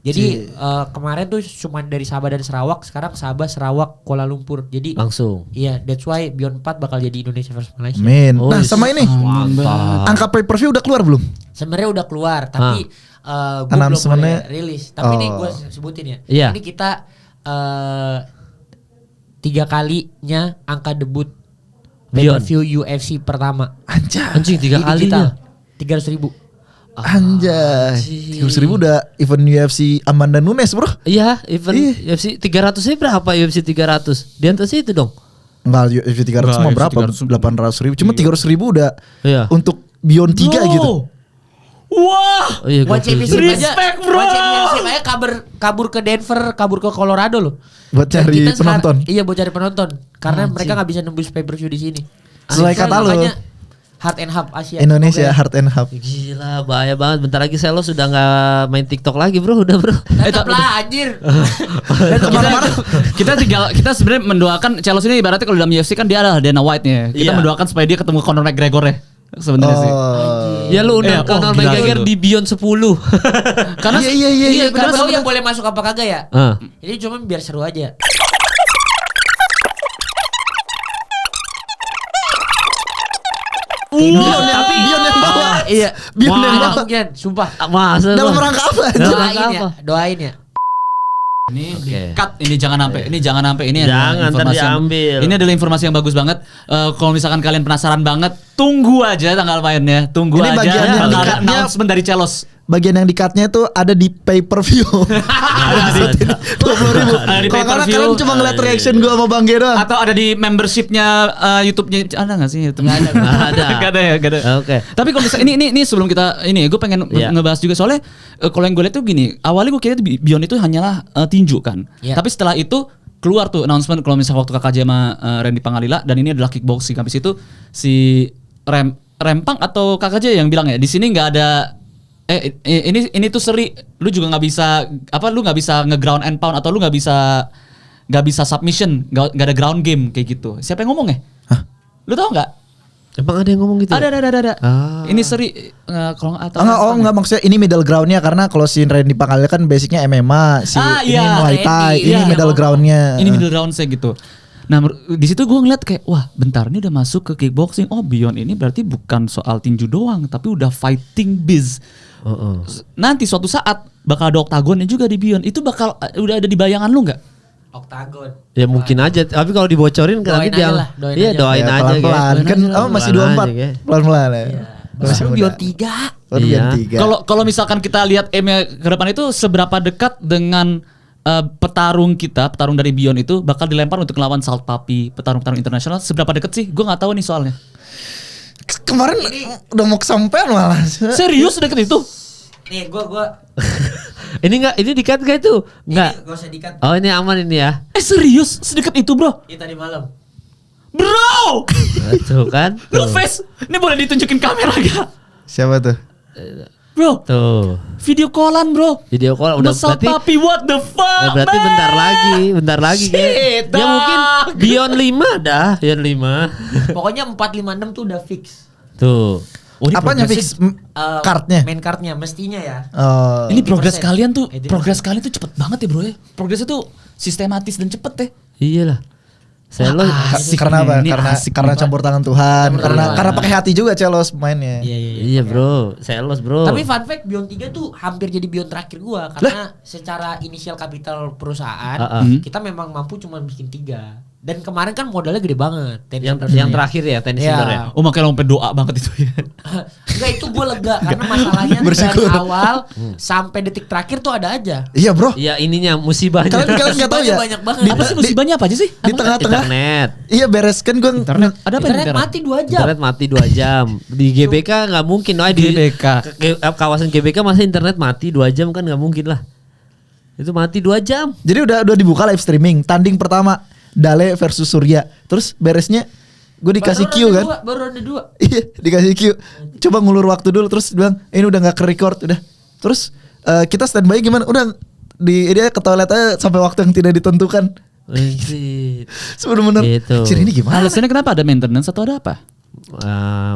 Jadi kemarin tuh cuma dari Sabah dan Sarawak, sekarang Sabah, Sarawak, Kuala Lumpur. Jadi Langsung. iya, that's why Beyond 4 bakal jadi Indonesia versus Malaysia. Men. Oh, Nah, yes. sama ini. Mantap. Angka pay per view udah keluar belum? Sebenarnya udah keluar, tapi gue belum Announcement-nya- boleh rilis. Tapi ini gue sebutin ya. Iya. Ini kita 3 kalinya angka debut Beyond. pay-per-view UFC pertama. Anjing 3 kalinya. 300.000. Anjay. 300.000 udah event UFC Amanda Nunes bro. Iya, event UFC 300-nya berapa UFC 300? Di atas itu dong. Enggak, UFC 300 mah berapa? 800.000. Cuma 300.000 udah Iya. untuk Beyond 3 gitu. Wah. Oh iya, One gokil Championship juga. aja. Respect, bro. One Championship aja kabur ke Denver, kabur ke Colorado loh. Buat Dan cari kita penonton. Iya, buat cari penonton. Karena mereka nggak bisa nembus pay-per-view di sini. Sesuai kata lo. Makanya Heart and Hub Asia. Indonesia Semoga- Heart and Hub. Gila, bahaya banget. Bentar lagi Selo sudah nggak main TikTok lagi, bro. Udah, bro. Tetap lah anjir. Kita sebenarnya mendoakan Celos ini ibaratnya kalau dalam UFC kan dia adalah Dana White nya. Kita Iya. mendoakan supaya dia ketemu Conor McGregor ya. Sebenarnya sih. Ya lu undang Conor gila McGregor gitu. di Beyond 10. Karena Iya, karena tahu yang boleh masuk apa kagak ya? Ah. Jadi cuma biar seru aja. Beyond yang bawa. Iya. Beyond yang Ada bawa. kemungkinan, sumpah. Masa Dalam lu? rangka apa? Dalam Doain rangka ya, apa? doain ya. ini Oke. cut, ini jangan sampai, ini adalah Jangan, ntar informasi yang- diambil. Ini adalah informasi yang bagus banget. Kalau misalkan kalian penasaran banget, Tunggu aja tanggal mainnya. Tunggu Ini aja. bagian yang Bakal ada dikatnya- announcement dari Celos. Bagian yang di-cut-nya itu ada di pay per view. Ada. 20.000. Ada di Kalau karena pay-per-view. kalian cuma ngeliat reaction gue sama Bang G doang. Atau ada di membershipnya YouTube-nya ada nggak sih? YouTube? Nggak ada. Nggak ada. Nggak ada ya, nggak ada. Oke. Tapi kalau misalnya ini sebelum kita gue pengen Iya. ngebahas juga soalnya kalau yang gue lihat tuh gini, awalnya gue kira Beyond itu hanyalah tinju kan. Iya. Tapi setelah itu keluar tuh announcement kalau misalnya waktu KKJ sama Randy Pangalila dan ini adalah kickboxing. Habis itu si Rempang atau KKJ yang bilang ya di sini nggak ada ini tuh seri, lu juga nggak bisa lu nggak bisa nge-ground and pound atau lu nggak bisa submission, nggak ada ground game kayak gitu. Siapa yang ngomong ya? Lu tahu nggak? Emang ada yang ngomong gitu? Ada. Ah. Ini seri kalau atau Enggak maksudnya ini middle groundnya karena kalau si Randy Pangalila kan basicnya MMA, ini Muay Thai, Randy, ini iya. middle groundnya. Ini middle ground saya gitu. Nah di situ gue ngeliat kayak wah bentar ini udah masuk ke kickboxing. Oh Beyond ini berarti bukan soal tinju doang tapi udah fighting biz. Nanti suatu saat bakal ada oktagonnya juga di Beyond. Itu bakal udah ada di bayangan lu nggak? Oktagon. Ya mungkin aja, tapi kalau dibocorin Doain nanti aja dia lah, doain iya aja. doain Ya, aja pelan-pelan guys. kan masih 24 Aja, pelan-pelan ya. Masih Sekarang muda. Beyond 3. Baru Iya. Beyond 3. Kalau misalkan kita lihat M-nya ke depan itu seberapa dekat dengan petarung dari Beyond itu bakal dilempar untuk melawan Salt Papi, petarung-petarung internasional, seberapa deket sih? Gue nggak tahu nih soalnya. Kemarin udah mau kesampean malah. Serius deket itu? Nih gua Ini dikat gak itu? Enggak. Gak usah dikat. Oh ini aman ini ya. Serius sedekat itu bro? Ini tadi malam. Bro! Tuh kan. Lu Tuh. face, ini boleh ditunjukin kamera gak? Siapa tuh? Bro, Tuh. video callan bro. Video call udah Masal berarti Papi, what the fuck berarti man? bentar lagi kayak. Shit, Ya mungkin dog. Beyond 5 dah, Beyond 5. Pokoknya 456 tuh udah fix. Tuh. Oh, ini Apanya progresnya- fix kartnya? Main cardnya mestinya ya. Oh. Ini progres 80%. kalian tuh, 80%. progres kalian tuh cepet banget ya bro ya. Progresnya tuh sistematis dan cepet ya. Iyalah. Saya lo Asik karena apa? nih, Karena asik karena nih, Pak. campur tangan Tuhan, karena pakai hati juga Celos mainnya. Iya bro, sales bro. Tapi fun fact Beyond 3 tuh hampir jadi Beyond terakhir gua karena secara inisial kapital perusahaan kita memang mampu cuma bikin 3. Dan kemarin kan modalnya gede banget. yang terakhir ya tenis Iya. indoor ya. Oh makanya lo sampai doa banget itu ya. Enggak itu gue lega karena masalahnya Bersyukur. dari awal sampai detik terakhir tuh ada aja. Iya bro. Iya ininya musibahnya. Kalian nggak tahu ya? Banyak banget. Di- Apa sih musibahnya apa aja sih? Di tengah-tengah. internet. Iya beres kan gue Internet. Ada apa Internet mati 2 jam. Internet mati 2 jam. Di GBK nggak mungkin. Oh, di GBK. kawasan GBK masa internet mati 2 jam kan nggak mungkin lah. Itu mati 2 jam. Jadi udah dibuka live streaming. Tanding pertama Dale versus Surya. Terus beresnya gue dikasih Q kan. Baru ada 2. Iya dikasih Q. Coba ngulur waktu dulu terus bilang ini udah nggak ke record udah. Terus kita standby gimana? Udah dia ke toilet aja sampai waktu yang tidak ditentukan. Anjir. Sebenar-benar. Gitu. Ciri ini gimana? Alasannya kenapa ada maintenance atau ada apa?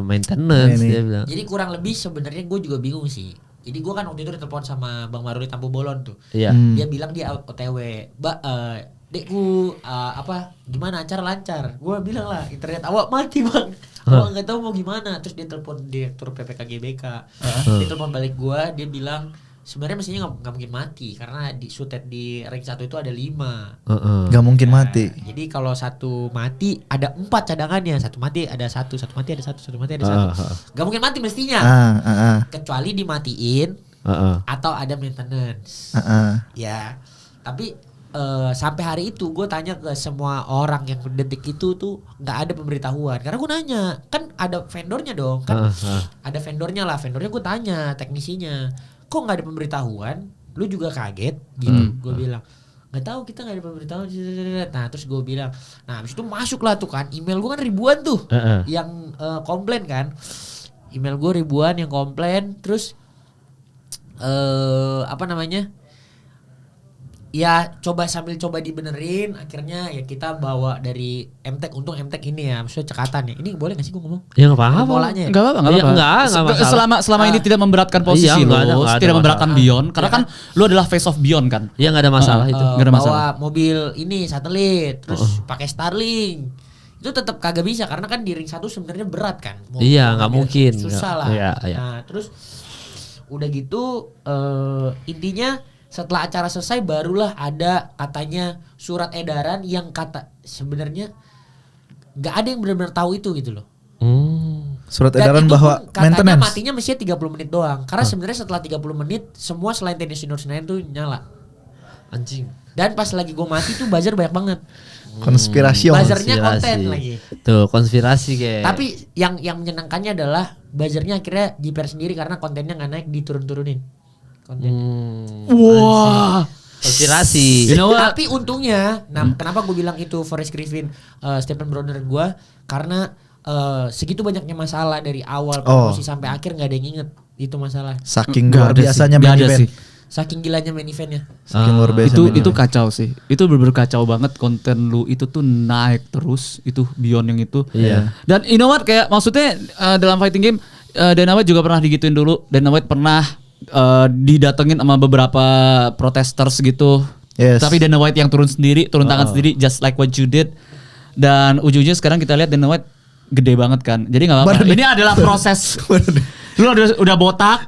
Maintenance Ini. dia bilang. Jadi kurang lebih sebenarnya gue juga bingung sih. Jadi gue kan waktu itu ditelepon sama Bang Maruli Tampu Bolon tuh. Iya. Dia bilang dia OTW. Dekku gimana acara lancar? Gue bilang lah internet awak mati bang. Awak nggak tahu mau gimana. Terus dia telepon direktur PPK GBK. Dia telepon balik gue. Dia bilang sebenarnya mestinya nggak mungkin mati karena di sutet di rank 1 itu ada 5. Gak mungkin mati. Jadi kalau satu mati ada 4 cadangannya. Satu mati ada 1, satu mati ada 1, satu mati ada 1. Gak mungkin mati mestinya. Kecuali dimatiin atau ada maintenance. Ya. Tapi sampai hari itu gue tanya ke semua orang yang detik itu tuh nggak ada pemberitahuan. Karena gue nanya, kan ada vendornya dong, kan ada vendornya lah. Vendornya gue tanya teknisinya, kok nggak ada pemberitahuan? Lu juga kaget gitu. Gue bilang nggak tahu, kita nggak ada pemberitahuan. Nah terus gue bilang, nah habis itu masuk lah tuh kan, email gue kan ribuan tuh yang komplain kan. Email gue ribuan yang komplain. Terus ya coba dibenerin, akhirnya ya kita bawa dari MTech. Untung MTech ini ya, maksudnya cekatan ya. Ini boleh gak sih gue ngomong? Ya nggak apa-apa. Polanya ya? Enggak apa-apa, Iya, nggak masalah. Selama ini tidak memberatkan posisi Iya, nggak ada lo, masalah. tidak memberatkan Beyond, karena kan lu adalah face of Beyond kan. Ya nggak ada masalah itu. Nggak ada masalah. Bawa mobil ini satelit, terus pakai Starlink. Itu tetap kagak bisa karena kan di ring 1 sebenarnya berat kan. Iya, nggak mungkin. Susah lah. Iya. Nah, terus udah gitu intinya setelah acara selesai barulah ada katanya surat edaran yang kata sebenarnya nggak ada yang benar-benar tahu itu gitu loh. Surat Dan edaran itu bahwa pun katanya maintenance. matinya mestinya 30 menit doang. Karena sebenarnya setelah 30 menit semua selain tenis indoor Senayan tuh nyala. Anjing. Dan pas lagi gue mati tuh buzzer banyak banget. Konspirasi. Buzzernya Konspirasi. konten lagi. Tuh, konspirasi kayak. Tapi yang menyenangkannya adalah buzzernya akhirnya jiper sendiri karena kontennya nggak naik, diturun-turunin kontennya. Wah. Konspirasi. You know what? Tapi untungnya, kenapa gue bilang itu Forrest Griffin, Stephen Brother gue, karena segitu banyaknya masalah dari awal promosi sampai akhir nggak ada yang inget itu masalah. Saking Nggak luar ada biasanya sih, nggak main ada event. sih. Saking gilanya main eventnya. Saking luar biasa. Itu main itu event. kacau sih. Itu bener-bener kacau banget, konten lu itu tuh naik terus, itu beyond yang itu. Iya. Dan you know what, kayak maksudnya dalam fighting game Dana White juga pernah digituin dulu. Dana White pernah didatengin sama beberapa protesters gitu. Yes. Tapi Dana White yang turun tangan sendiri, just like what you did. Dan ujung-ujungnya sekarang kita lihat Dana White gede banget kan. Jadi nggak apa-apa. Ini adalah proses. Lu udah botak.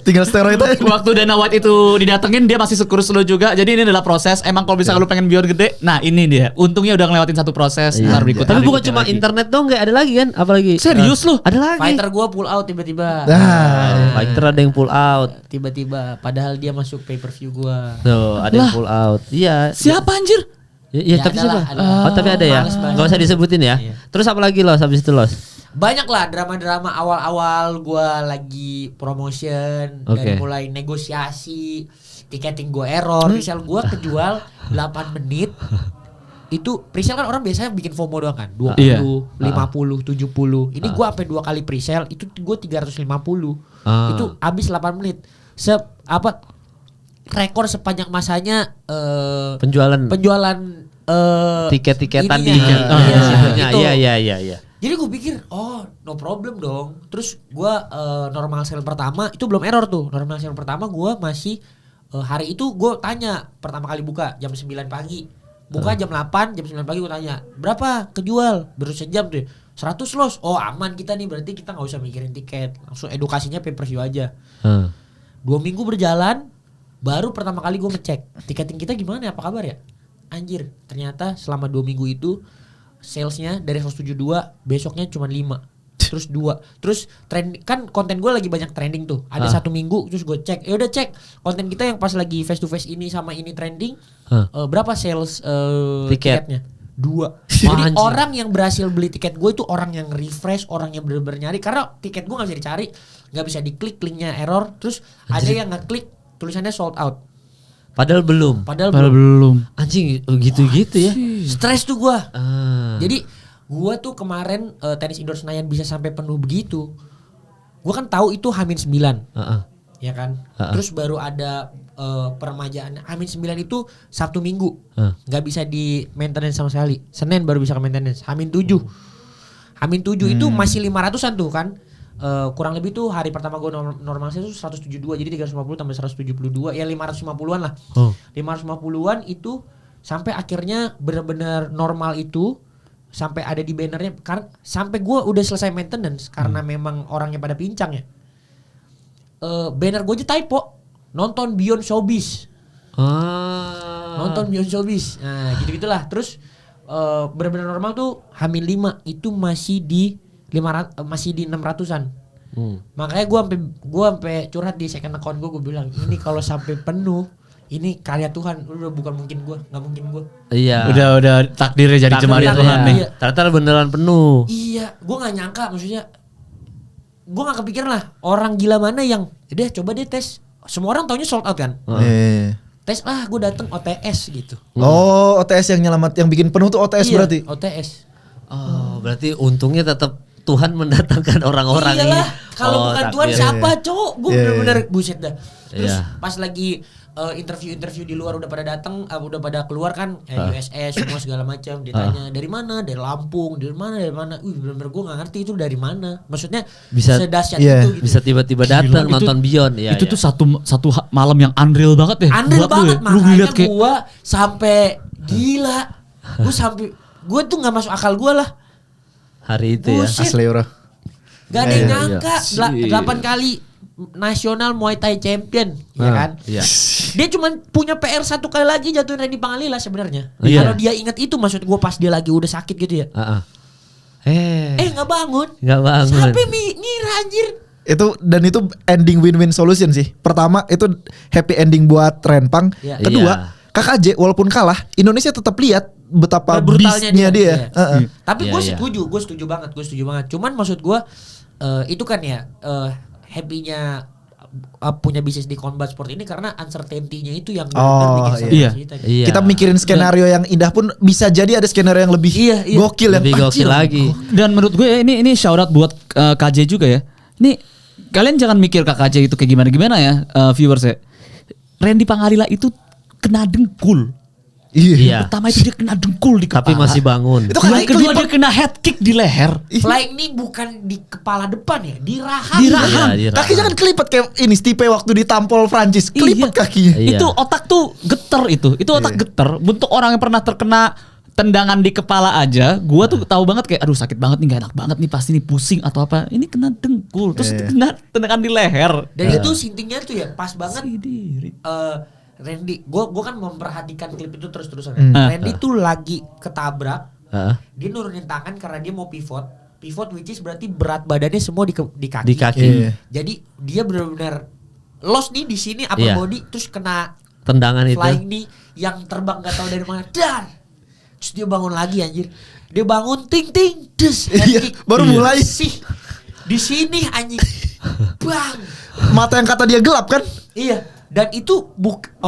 Tinggal steroid aja. Waktu Dana White itu didatengin dia masih sekurus lu juga. Jadi ini adalah proses. Emang kalau misalnya lu pengen beyond gede, nah ini dia. Untungnya udah ngelewatin satu proses. Ntar berikutnya. Tapi bukan berikutnya cuma lagi. internet dong, nggak ada lagi kan? Apalagi Serius lu? Ada lagi. Fighter gue pull out tiba-tiba. Fighter ada yang pull out. Tiba-tiba padahal dia masuk pay per view gue. Tuh, ada yang pull out. Iya. Siapa anjir? Ya, Ya, tapi adalah, siapa? adalah. Oh, tapi ada ya. Males banget. Gak usah disebutin ya. Iya. Terus apa lagi Los habis itu Los? Banyak lah drama-drama awal-awal gue lagi promotion. Dari Oke. mulai negosiasi, tiketing gue error. Misal gue kejual 8 menit. Itu presale kan orang biasanya bikin FOMO doang kan. 20, Iya. 50, 70. Ini gue sampai 2 kali presale itu gue 350. Itu habis 8 menit. Rekor sepanjang masanya Penjualan tiket-tiketan di ininya. situnya. Itu. Iya. Jadi gue pikir, oh no problem dong. Terus gue normal sale pertama itu belum error tuh. Normal sale pertama gue masih hari itu gue tanya pertama kali buka jam 9 pagi. Buka jam 8, jam 9 pagi gue tanya, berapa kejual? Baru sejam tuh. 100 Los. Oh aman kita nih, berarti kita gak usah mikirin tiket. Langsung edukasinya pay per view aja. 2 minggu berjalan, baru pertama kali gue ngecek tiketing kita gimana, apa kabar ya? Anjir, ternyata selama 2 minggu itu salesnya dari 172 besoknya cuma 5, terus 2, terus trend kan konten gue lagi banyak trending tuh, ada 1 minggu terus gue cek, ya udah cek konten kita yang pas lagi face to face ini sama ini trending, berapa sales tiketnya? 2. Jadi Anjing. orang yang berhasil beli tiket gue itu orang yang refresh, orang yang bener-bener nyari, karena tiket gue nggak bisa dicari, nggak bisa diklik, linknya error, terus ada yang ngeklik tulisannya sold out. Padahal belum. Padahal Padahal belum. belum. Anjing gitu-gitu ya. Stres tuh gua. Ah. Jadi gua tuh kemarin tenis indoor Senayan bisa sampai penuh begitu. Gua kan tahu itu H-9. Heeh. Ya kan? Terus baru ada peremajaan H-9 itu Sabtu Minggu. Nggak bisa di maintenance sama sekali. Senin baru bisa ke maintenance. H-7. H-7 itu masih 500-an tuh kan. Kurang lebih tuh hari pertama gue normal sih itu 172, jadi 350 tambah 172 ya 550-an lah. 550-an itu sampai akhirnya benar-benar normal itu sampai ada di bannernya, karena sampai gue udah selesai maintenance karena memang orangnya pada pincang ya. Banner gue aja typo, nonton Beyond Showbiz. Nonton Beyond Showbiz. Nah, gitu-gitulah. Terus benar-benar normal tuh H-5 itu masih di 600-an. Makanya gue sampai curhat di second account gue bilang ini kalau sampai penuh ini karya Tuhan, udah bukan mungkin gue, nggak mungkin gue. Iya. Udah takdirnya jadi jemaat Takdirnya, Tuhan nih. iya. Ternyata beneran penuh. Iya, gue nggak nyangka, maksudnya gue nggak kepikiran lah orang gila mana yang, deh coba deh tes. Semua orang taunya sold out kan. Tes lah, gue dateng OTS gitu. Oh, OTS yang nyelamat, yang bikin penuh tuh OTS Iya, berarti. OTS. Oh, berarti untungnya tetap Tuhan mendatangkan orang-orang ini. Iyalah, kalau bukan Tuhan takdir. siapa, cowok? Gue bener-bener buset dah. Terus Iya. pas lagi interview di luar udah pada datang, udah pada keluar kan, USS semua segala macam. Ditanya dari mana, dari Lampung, dari mana. Bener-bener gue nggak ngerti itu dari mana. Maksudnya Bisa- sedahsyat iya, itu gitu. Bisa tiba-tiba datang Gila, nonton Beyond ya. Itu tuh satu malam yang unreal banget ya. Andel buat lu banget, ya. Lu makanya ngeliat kayak gue sampai gila. Gue tuh nggak masuk akal gue lah. hari itu ya. Buset. Asli bro. Gak ada yang Iya, nyangka iya. 8 kali nasional Muay Thai champion, ya kan? Iya. Dia cuma punya PR 1 kali lagi jatuhin Randy Pangalila sebenarnya. Iya. Kalau dia ingat itu, maksud gue pas dia lagi udah sakit gitu ya. Nggak bangun. Nggak bangun. Sampai ngira anjir. Itu ending win-win solution sih. Pertama itu happy ending buat Renpang. Iya. Kedua, Iya. KKJ walaupun kalah, Indonesia tetap lihat betapa Brutalnya beastnya dia. dia. Iya. Iya. Tapi gue Iya, iya. gue setuju banget. Cuman maksud gue itu kan ya happy-nya punya bisnis di combat sport ini karena uncertainty-nya itu yang benar-benar bikin seru iya. cerita. Iya. Kita mikirin skenario yang indah pun bisa jadi ada skenario yang lebih Iya. gokil Lebih yang gokil lagi. Dan menurut gue ini shout out buat KJ juga ya. Ini kalian jangan mikir KJ itu kayak gimana-gimana ya, viewers ya. Randy Pangalila itu kena dengkul. Iya. Pertama itu dia kena dengkul di kepala. Tapi masih bangun. Itu kan Yang kedua dia kena head kick di leher. Flying ini bukan di kepala depan ya, di rahang. Di rahang. Iya, Kakinya kan kelipet kayak ini Stipe waktu ditampol Prancis. Kelipet Iya. kakinya. Iya. Itu otak tuh geter itu. Itu otak geter. Untuk orang yang pernah terkena tendangan di kepala aja, gua tuh tahu banget kayak aduh sakit banget nih, gak enak banget nih, pasti nih pusing atau apa. Ini kena dengkul, terus kena tendangan di leher. Dan itu sintingnya tuh ya pas banget. Diri. Randy, gue kan memperhatikan klip itu terus-terusan. Randy tuh lagi ketabrak, Heeh. dia nurunin tangan karena dia mau pivot which is berarti berat badannya semua di kaki. Di kaki. Iya. Jadi dia benar-benar lost nih di sini upper Iya. body, terus kena Tendangan itu. flying nih yang terbang gak tahu dari mana. Dan terus dia bangun lagi anjir. Dia bangun ting des head Iya, kick. baru mulai. Sih. Di sini anjing. Bang. Mata yang kata dia gelap kan? Iya. Dan itu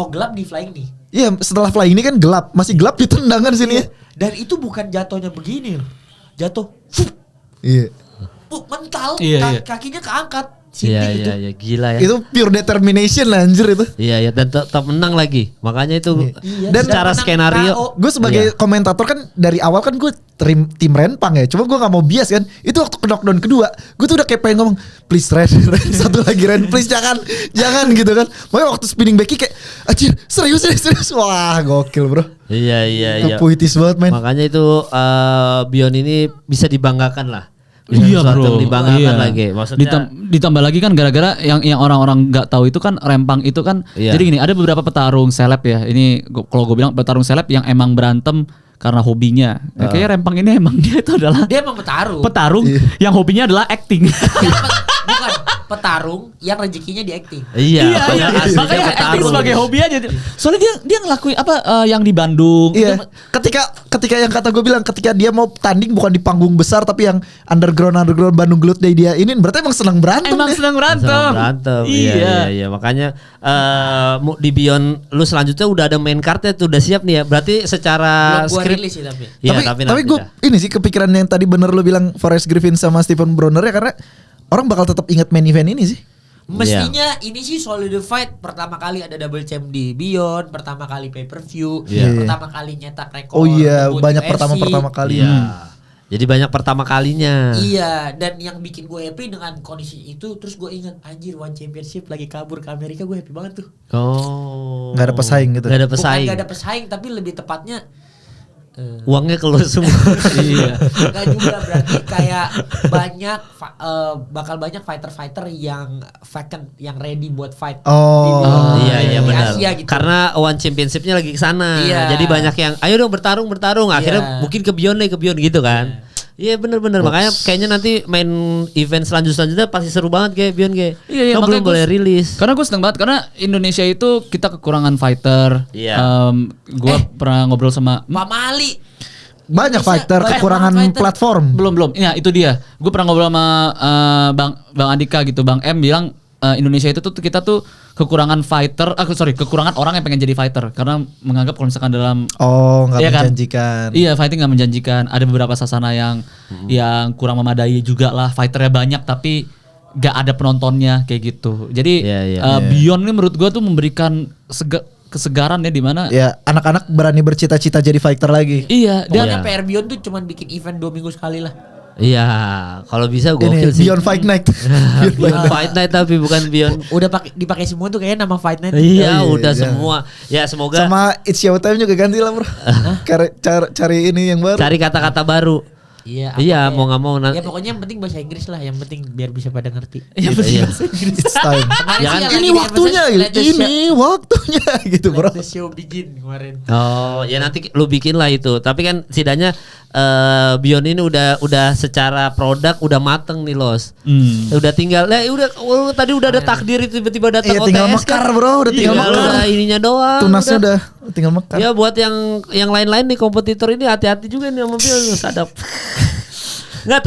gelap di flying nih. Iya, setelah fly ini kan gelap, masih gelap di tendangan sini ya. Dan itu bukan jatuhnya begini loh. Jatuh. Iya. Mental. Iya, iya. Kakinya keangkat. Iya, Sinting itu. iya, gila ya. Itu pure determination lah anjir itu. Iya, dan tetap menang lagi. Makanya itu Iya. Dan secara menang skenario. KO. Gue sebagai komentator kan dari awal kan gue tim Renpang ya. Cuma gue gak mau bias kan. Itu waktu ke knockdown kedua, gue tuh udah kayak pengen ngomong, please Ren, satu lagi Ren, please jangan gitu kan. Makanya waktu spinning back kayak, anjir serius. Wah gokil bro. Iya. Puitis banget men. Makanya itu Bion ini bisa dibanggakan lah. Iya Sesuatu bro, yang dibanggakan iya. lagi. Maksudnya Ditambah lagi kan gara-gara yang orang-orang nggak tahu itu kan Rempang itu kan. Iya. Jadi gini, ada beberapa petarung seleb ya. Ini kalau gue bilang petarung seleb yang emang berantem karena hobinya. Kayaknya Rempang ini emang dia itu adalah Dia emang petarung. petarung yang hobinya adalah acting. Bukan petarung yang rezekinya di acting. iya, Iya, aslinya makanya acting petarung. sebagai hobi aja. Soalnya dia ngelakuin apa yang di Bandung. Iya. Ketika yang kata gue bilang ketika dia mau tanding bukan di panggung besar tapi yang underground Bandung Glut Day dia ini berarti emang senang berantem Emang dia. senang berantem. Senang berantem. Iya. Makanya di Beyond lu selanjutnya udah ada main cardnya tuh udah siap nih ya. Berarti secara Belum gua skrip. rilis sih tapi. Iya, tapi nanti gue dah. ini sih kepikiran yang tadi bener lu bilang Forrest Griffin sama Stephen Brunner ya karena orang bakal tetap ingat main event ini sih. Mestinya ini sih solidified pertama kali ada double champ di Beyond, pertama kali pay-per-view, Iya. pertama kali nyetak rekor. Oh iya, debut banyak UFC. pertama kali. Iya. Jadi banyak pertama kalinya. Iya, dan yang bikin gue happy dengan kondisi itu, terus gue ingat anjir One Championship lagi kabur ke Amerika, gue happy banget tuh. Oh. Nggak ada pesaing gitu. Nggak ada Bukan pesaing. gak ada pesaing, tapi lebih tepatnya Uangnya keluar semua. Iya. Enggak juga berarti kayak bakal banyak fighter yang vacant, yang ready buat fight. Oh, Iya di benar. Asia gitu. Karena One Championship-nya lagi ke sana. Iya. Jadi banyak yang ayo dong bertarung. Akhirnya Iya. mungkin ke Beyond gitu kan. Iya benar. Makanya kayaknya nanti main event selanjutnya pasti seru banget kayak Beyond kayak. Iya, Kan belum makanya boleh gua- rilis. Karena gue seneng banget karena Indonesia itu kita kekurangan fighter. Iya. Gue pernah ngobrol sama Pak Mali. banyak Indonesia fighter banyak kekurangan banget fighter. platform. belum. Ya itu dia. Gue pernah ngobrol sama Bang Andika gitu. Bang M bilang Indonesia itu tuh kita tuh kekurangan fighter. Kekurangan orang yang pengen jadi fighter karena menganggap kalau misalkan dalam Oh, nggak Iya kan? menjanjikan. Iya, fighting nggak menjanjikan. Ada beberapa sasana yang kurang memadai juga lah. Fighternya banyak tapi nggak ada penontonnya kayak gitu. Jadi Iya. Beyond ini menurut gua tuh memberikan kesegaran ya di mana. Ya, anak-anak berani bercita-cita jadi fighter lagi. Iya, Pokoknya dan PR Beyond tuh cuman bikin event 2 minggu sekali lah. Iya, kalau bisa Ini gokil sih. Beyond Fight Night. Beyond Fight Night tapi bukan Beyond. Udah dipakai semua tuh kayaknya nama Fight Night. Iya, Oh, iya, udah iya. semua. Ya semoga Sama It's Your Time juga ganti lah bro. Cari ini yang baru. cari kata-kata baru. Iya. Iya, apa mau kayak- nggak mau Ya pokoknya yang penting bahasa Inggris lah, yang penting biar bisa pada ngerti. Iya. It's time. Kemarin Ya sih kan, yang Ini lagi waktunya di gitu. Let the show- Ini waktunya gitu bro. Let the show begin kemarin. Oh, ya nanti lu bikin lah itu. Tapi kan setidaknya Beyond ini udah secara produk udah mateng nih Los. Udah tinggal tadi udah ada takdir tiba-tiba datang Iya OTS tinggal mekar bro, udah tinggal mekar. udah ininya doang. Tunasnya udah tinggal mekar. Ya buat yang lain-lain nih kompetitor ini hati-hati juga nih sama Beyond sadap. Enggak,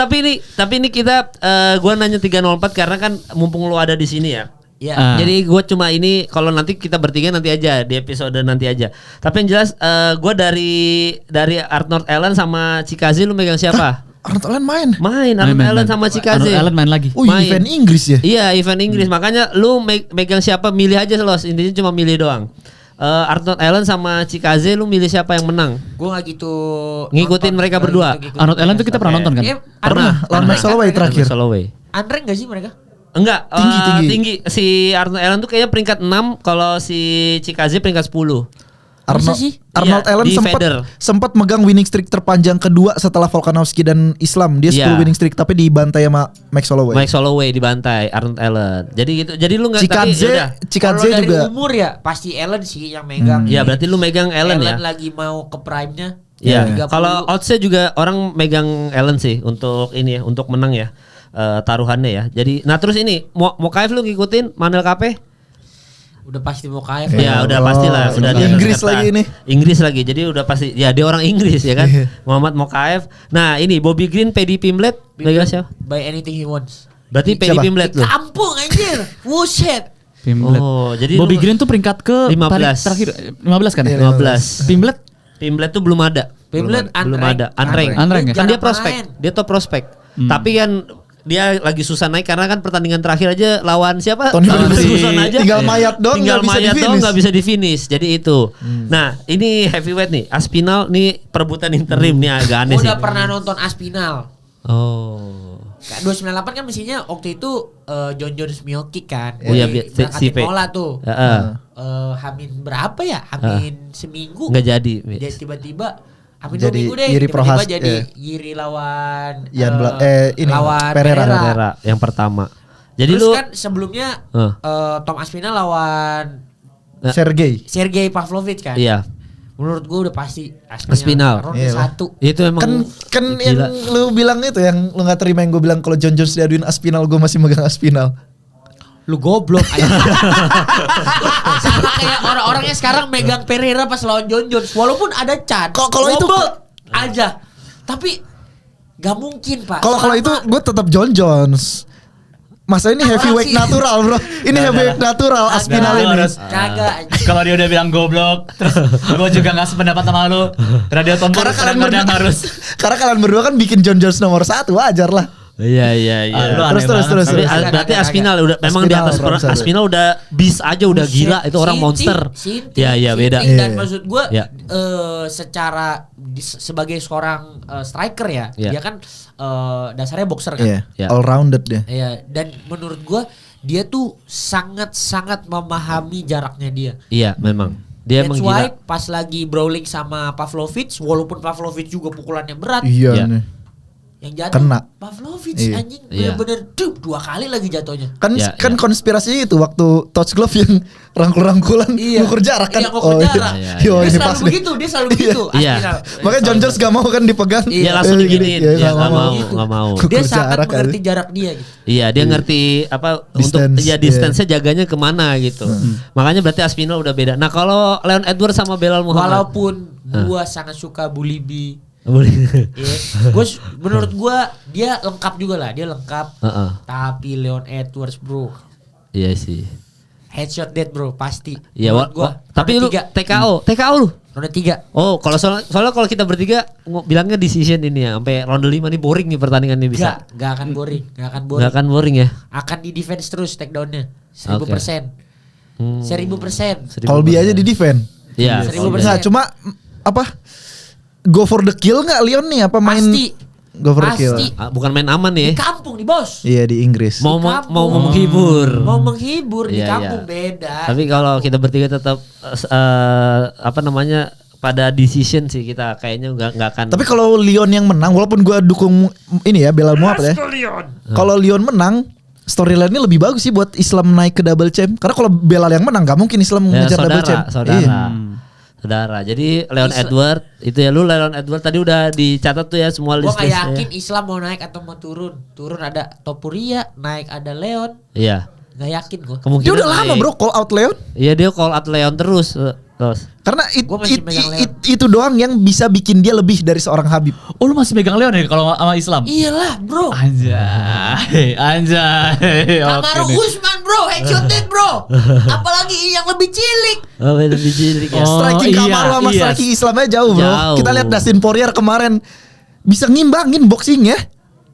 tapi ini kita gua nanya 304 karena kan mumpung lu ada di sini ya. Iya. Jadi gue cuma ini kalau nanti kita bertiga nanti aja di episode nanti aja. Tapi yang jelas gue dari Arnold Allen sama Chikaze lu megang siapa? Arnold Allen main. Main Arnold Allen sama Chikaze. Arnold Allen main lagi. Oh Main. event Inggris ya? Iya event Inggris. Makanya lu megang siapa milih aja Los. Intinya cuma milih doang. Arnold Allen sama Chikaze lu milih siapa yang menang? Gue gak gitu Ngikutin mereka berdua. Arnold Allen tuh kita pernah nonton kan? Pernah. Lawan Max Holloway terakhir. Holloway. Andre gak sih mereka? Enggak, Tinggi. tinggi. Si Arnold Allen tuh kayaknya peringkat 6, kalau si Chikaze peringkat 10. Arnold, sih? Arnold Iya, Allen di Federer. sempat megang winning streak terpanjang kedua setelah Volkanovski dan Islam. Dia 10 Iya. winning streak tapi dibantai sama Max Holloway. Max Holloway dibantai Arnold Allen. Jadi gitu. Jadi lu enggak Chikaze Kalau dari juga. umur ya pasti Allen sih yang megang. Ya berarti lu megang Allen ya. lagi mau ke prime-nya. Ya. 30. Kalau odds-nya juga orang megang Allen sih untuk ini ya, untuk menang ya. Taruhannya ya. Jadi nah terus ini Mokaev lu ngikutin Manel KP? Udah pasti mau kaya. Ya udah pastilah udah di Inggris atas kertas. lagi ini. Inggris lagi. Jadi udah pasti ya dia orang Inggris ya kan. Iya. Muhammad Mokaev. Nah, ini Bobby Green, Paddy Pimblett, megang siapa? Buy anything he wants. Berarti Paddy Siapa? Pimblett Di lu. kampung anjir. Bullshit. Pimblett. Oh, jadi Bobby lu- Green tuh peringkat ke 15. terakhir 15 kan? Iya, 15. Pimblett Pimblett tuh belum ada. Pimblett belum Anreng. ada. Anreng. Anreng ya? Kan dia Jarang prospek. main. Dia top prospek. Tapi kan dia lagi susah naik karena kan pertandingan terakhir aja lawan siapa? Tony Lawan Ferguson. Ferguson aja. Tinggal mayat doang, Tinggal nggak bisa mayat doang di-finish. nggak bisa di finish. Jadi itu. Nah, ini heavyweight nih. Aspinall nih perebutan interim nih agak aneh Gue sih. udah pernah nonton Aspinall. Oh. Kayak 298 kan mestinya waktu itu John Jones Miocic kan. Oh iya, Berangkatin si P. Mola tuh. Heeh. Hamin berapa ya? Hamin seminggu. Nggak jadi. Jadi tiba-tiba Hamin Jadi 2 minggu deh. Yuri Tiba-tiba Prohas, jadi iya. Yuri lawan Ini lawan Pereira. Pereira yang pertama. Jadi Terus lu kan sebelumnya Tom Aspinall lawan Sergei Pavlovich kan. iya. Menurut gue udah pasti Aspinall. Ronde Iya, 1. Itu emang Kan gila. yang lu bilang itu yang lu nggak terima yang gue bilang kalau John Jones diaduin Aspinall gue masih megang Aspinall. Lu goblok aja. Sama kayak orang-orangnya sekarang megang Pereira pas lawan John Jones. Walaupun ada chance. Kalau itu- goblok aja. Tapi gak mungkin pak. Kalau itu gue tetap John Jones. Masa ini heavyweight sih. natural bro. Ini heavyweight natural Aspinall ini. Kagak. Kalau dia udah bilang goblok, terus gue juga nggak sependapat sama lu. Radio Tombol Karena kalian kadang-kadang berdua harus. Karena kalian berdua kan bikin John Jones nomor 1, wajar lah. Iya. Lu aneh Terus. banget. Tapi Kagak, berarti kagak. Aspinall udah memang di atas Aspinall, Ronald. Aspinall udah beast aja udah gila itu orang monster. Iya beda. Dan maksud gue Iya. secara sebagai seorang striker ya, Iya. dia kan dasarnya boxer kan. Iya, Ya. all rounded dia. Iya, dan menurut gua dia tuh sangat-sangat memahami jaraknya dia. Iya memang. Dia That's emang why gila. pas lagi brawling sama Pavlovich, walaupun Pavlovich juga pukulannya berat, Iya Iya. nih. yang jatuh Kena. Pavlovich Iya. anjing Iya. bener-bener dup, 2 kali lagi jatuhnya. Kan Iya, kan iya. konspirasinya itu waktu touch glove yang rangkul-rangkulan ngukur jarak kan. Iya, ngukur jarak. iya, Yo, Dia ini selalu pas nih. begitu, dia selalu begitu. Iya. Aspinall. Makanya John Jones gak mau kan dipegang. Iya langsung Gini, diginiin. iya, Iya nggak mau, Gitu. nggak mau. Dia Ukur sangat jarak mengerti kali. jarak dia gitu. Iya dia ngerti apa Distance, untuk ya distance-nya jaganya kemana gitu. Makanya berarti Aspinall udah beda. Nah kalau Leon Edwards sama Belal Muhammad. Walaupun gua sangat suka Bully B. Boleh. Menurut gua dia lengkap juga lah, dia lengkap. Heeh. Tapi Leon Edwards bro, Iya sih. headshot dead bro pasti. Iya Menurut gua. tapi lu ronde 3. TKO lu. Ronde 3. Oh, kalau soalnya kalau kita bertiga bilangnya decision ini ya, sampai ronde 5 nih boring nih pertandingan nih bisa. Gak akan boring, gak akan boring. Enggak akan boring ya. Akan di defense terus takedownnya 1000%. 1000%. Colby aja di defend. Iya. 1000%. Nah, cuma apa? Go for the kill nggak Leon nih apa main Pasti. go for the kill? Pasti. Bukan main aman Di nih. kampung nih bos. Iya di Inggris. Mau kampung. mau menghibur. Mau menghibur di Iya, kampung iya. beda. Tapi kalau kita bertiga tetap apa namanya pada decision sih kita kayaknya nggak akan. Tapi kalau Leon yang menang, walaupun gua dukung ini ya Belal Muhammad ya. Kalau Leon menang, storyline-nya lebih bagus sih buat Islam naik ke double champ. Karena kalau Belal yang menang, nggak mungkin Islam ya, ngejar double champ. saudara. Iya. Saudara. Jadi Leon Islam. Edward itu ya, lu Leon Edward tadi udah dicatat tuh ya semua Gue gak list-listnya. yakin Islam mau naik atau mau turun. Turun ada Topuria, naik ada Leon. Iya. Gak yakin gue. Kemungkinan Dia udah lama naik. bro call out Leon. Iya, dia call out Leon terus. Karena Gua masih megang Leon. itu doang yang bisa bikin dia lebih dari seorang Habib. Oh lu masih megang Leon ya kalau sama Islam? Iyalah bro. Anjay. Kamaru Oke nih. Usman bro, headshotted bro. Apalagi yang lebih cilik. Oh, lebih cilik ya. Oh, Striking iya, Kamaru sama iya. striking Islamnya jauh bro. Jauh. Kita lihat Dustin Poirier kemarin bisa ngimbangin boxingnya.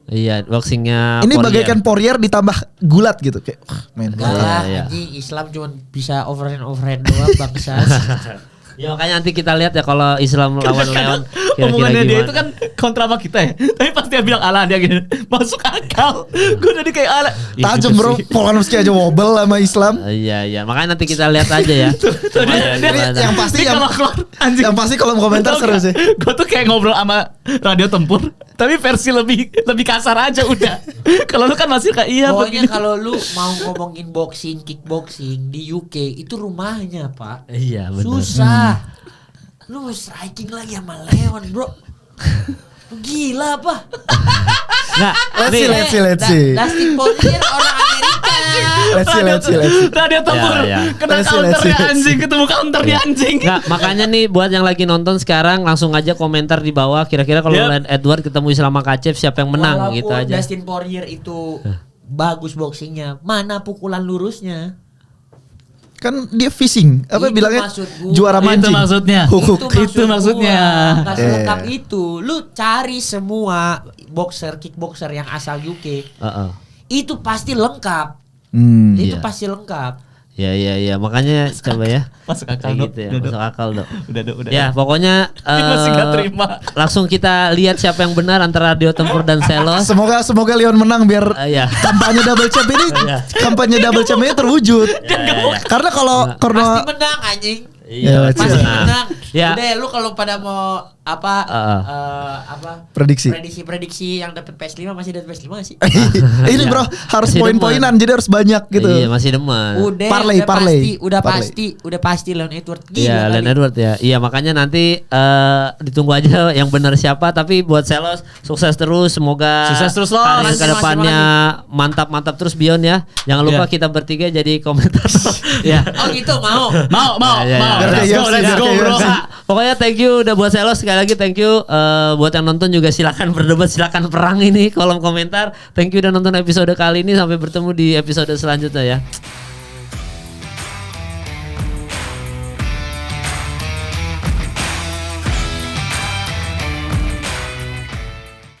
Iya, boxingnya Ini Poirier. bagaikan Poirier ditambah gulat gitu kayak main Enggak lah, iya. anjing Islam cuma bisa overhand doang bangsa. Ya makanya nanti kita lihat ya kalau Islam lawan Leon kira-kira Omongannya dia gimana. itu kan kontra sama kita ya. Tapi pas dia bilang alah dia gini, masuk akal. Gue jadi kayak alah. Iya tajam juga bro. sih. Volkanovski aja wobble sama Islam. Iya, makanya nanti kita lihat aja ya. Ini yang pasti Ini yang, kalau keluar anjing. yang pasti kolom komentar seru sih. Gue tuh kayak ngobrol sama radio tempur, tapi versi lebih kasar aja udah. Kalau lu kan masih kayak iya Pokoknya begini. kalau lu mau ngomongin boxing, kickboxing di UK itu rumahnya pak. Iya, benar. Susah. Lu mau striking lagi sama Leon bro. Lu gila apa? Nah, Let's see. Dustin Poirier orang Amerika. Let's see. Radio tempur Ya, ya. kena Let's counternya see. anjing, ketemu counternya anjing. Nggak, makanya nih buat yang lagi nonton sekarang langsung aja komentar di bawah kira-kira kalau Yep. Leon Edward ketemu Islam Makhachev siapa yang menang Walaupun gitu aja. Dustin Poirier itu bagus boxingnya, mana pukulan lurusnya? Kan dia fishing. Apa Itu bilangnya? maksud gua. Juara Itu mancing. maksudnya. Hukuk. Itu maksudnya. Gak selengkap itu. Lu cari semua kickboxer yang asal UK. Heeh. Itu pasti lengkap. Itu Iya. pasti lengkap. Ya, makanya coba ya. Masuk akal, Kayak Dok. gitu ya, Udah, Dok. masuk akal dok. Udah. Ya pokoknya Ini masih nggak terima. langsung kita lihat siapa yang benar antara Radio Tempur dan Selos. Semoga Leon menang biar Iya. kampanye double champ ini Iya. kampanye double champ ini terwujud. Karena kalau Pasti menang anjing. Iya, Pasti Nah. menang. Ya. Udah lu kalau pada mau apa Prediksi. prediksi yang dapat PS5 masih dapat PS5 sih. Ini bro harus Masih poin-poinan jadi harus banyak gitu. Iya masih demen. Udah Parlay. udah pasti Leon Edward gila. Iya, Leon kali. Edward ya. Iya, makanya nanti ditunggu aja yang benar siapa. Tapi buat Selos sukses terus. Semoga Sukses terus, Los. karir Makasih, kedepannya mantap terus Bion ya. Jangan lupa Iya. kita bertiga jadi komentator. Ya. Oh gitu mau. Mau. Ya, ya, ya. Biar kayak UFC, Let's biar go, kayak bro. UFC. Pokoknya thank you udah buat Selos, sekali lagi thank you. Buat yang nonton juga silakan berdebat, silakan perang ini kolom komentar. Thank you udah nonton episode kali ini, sampai bertemu di episode selanjutnya ya.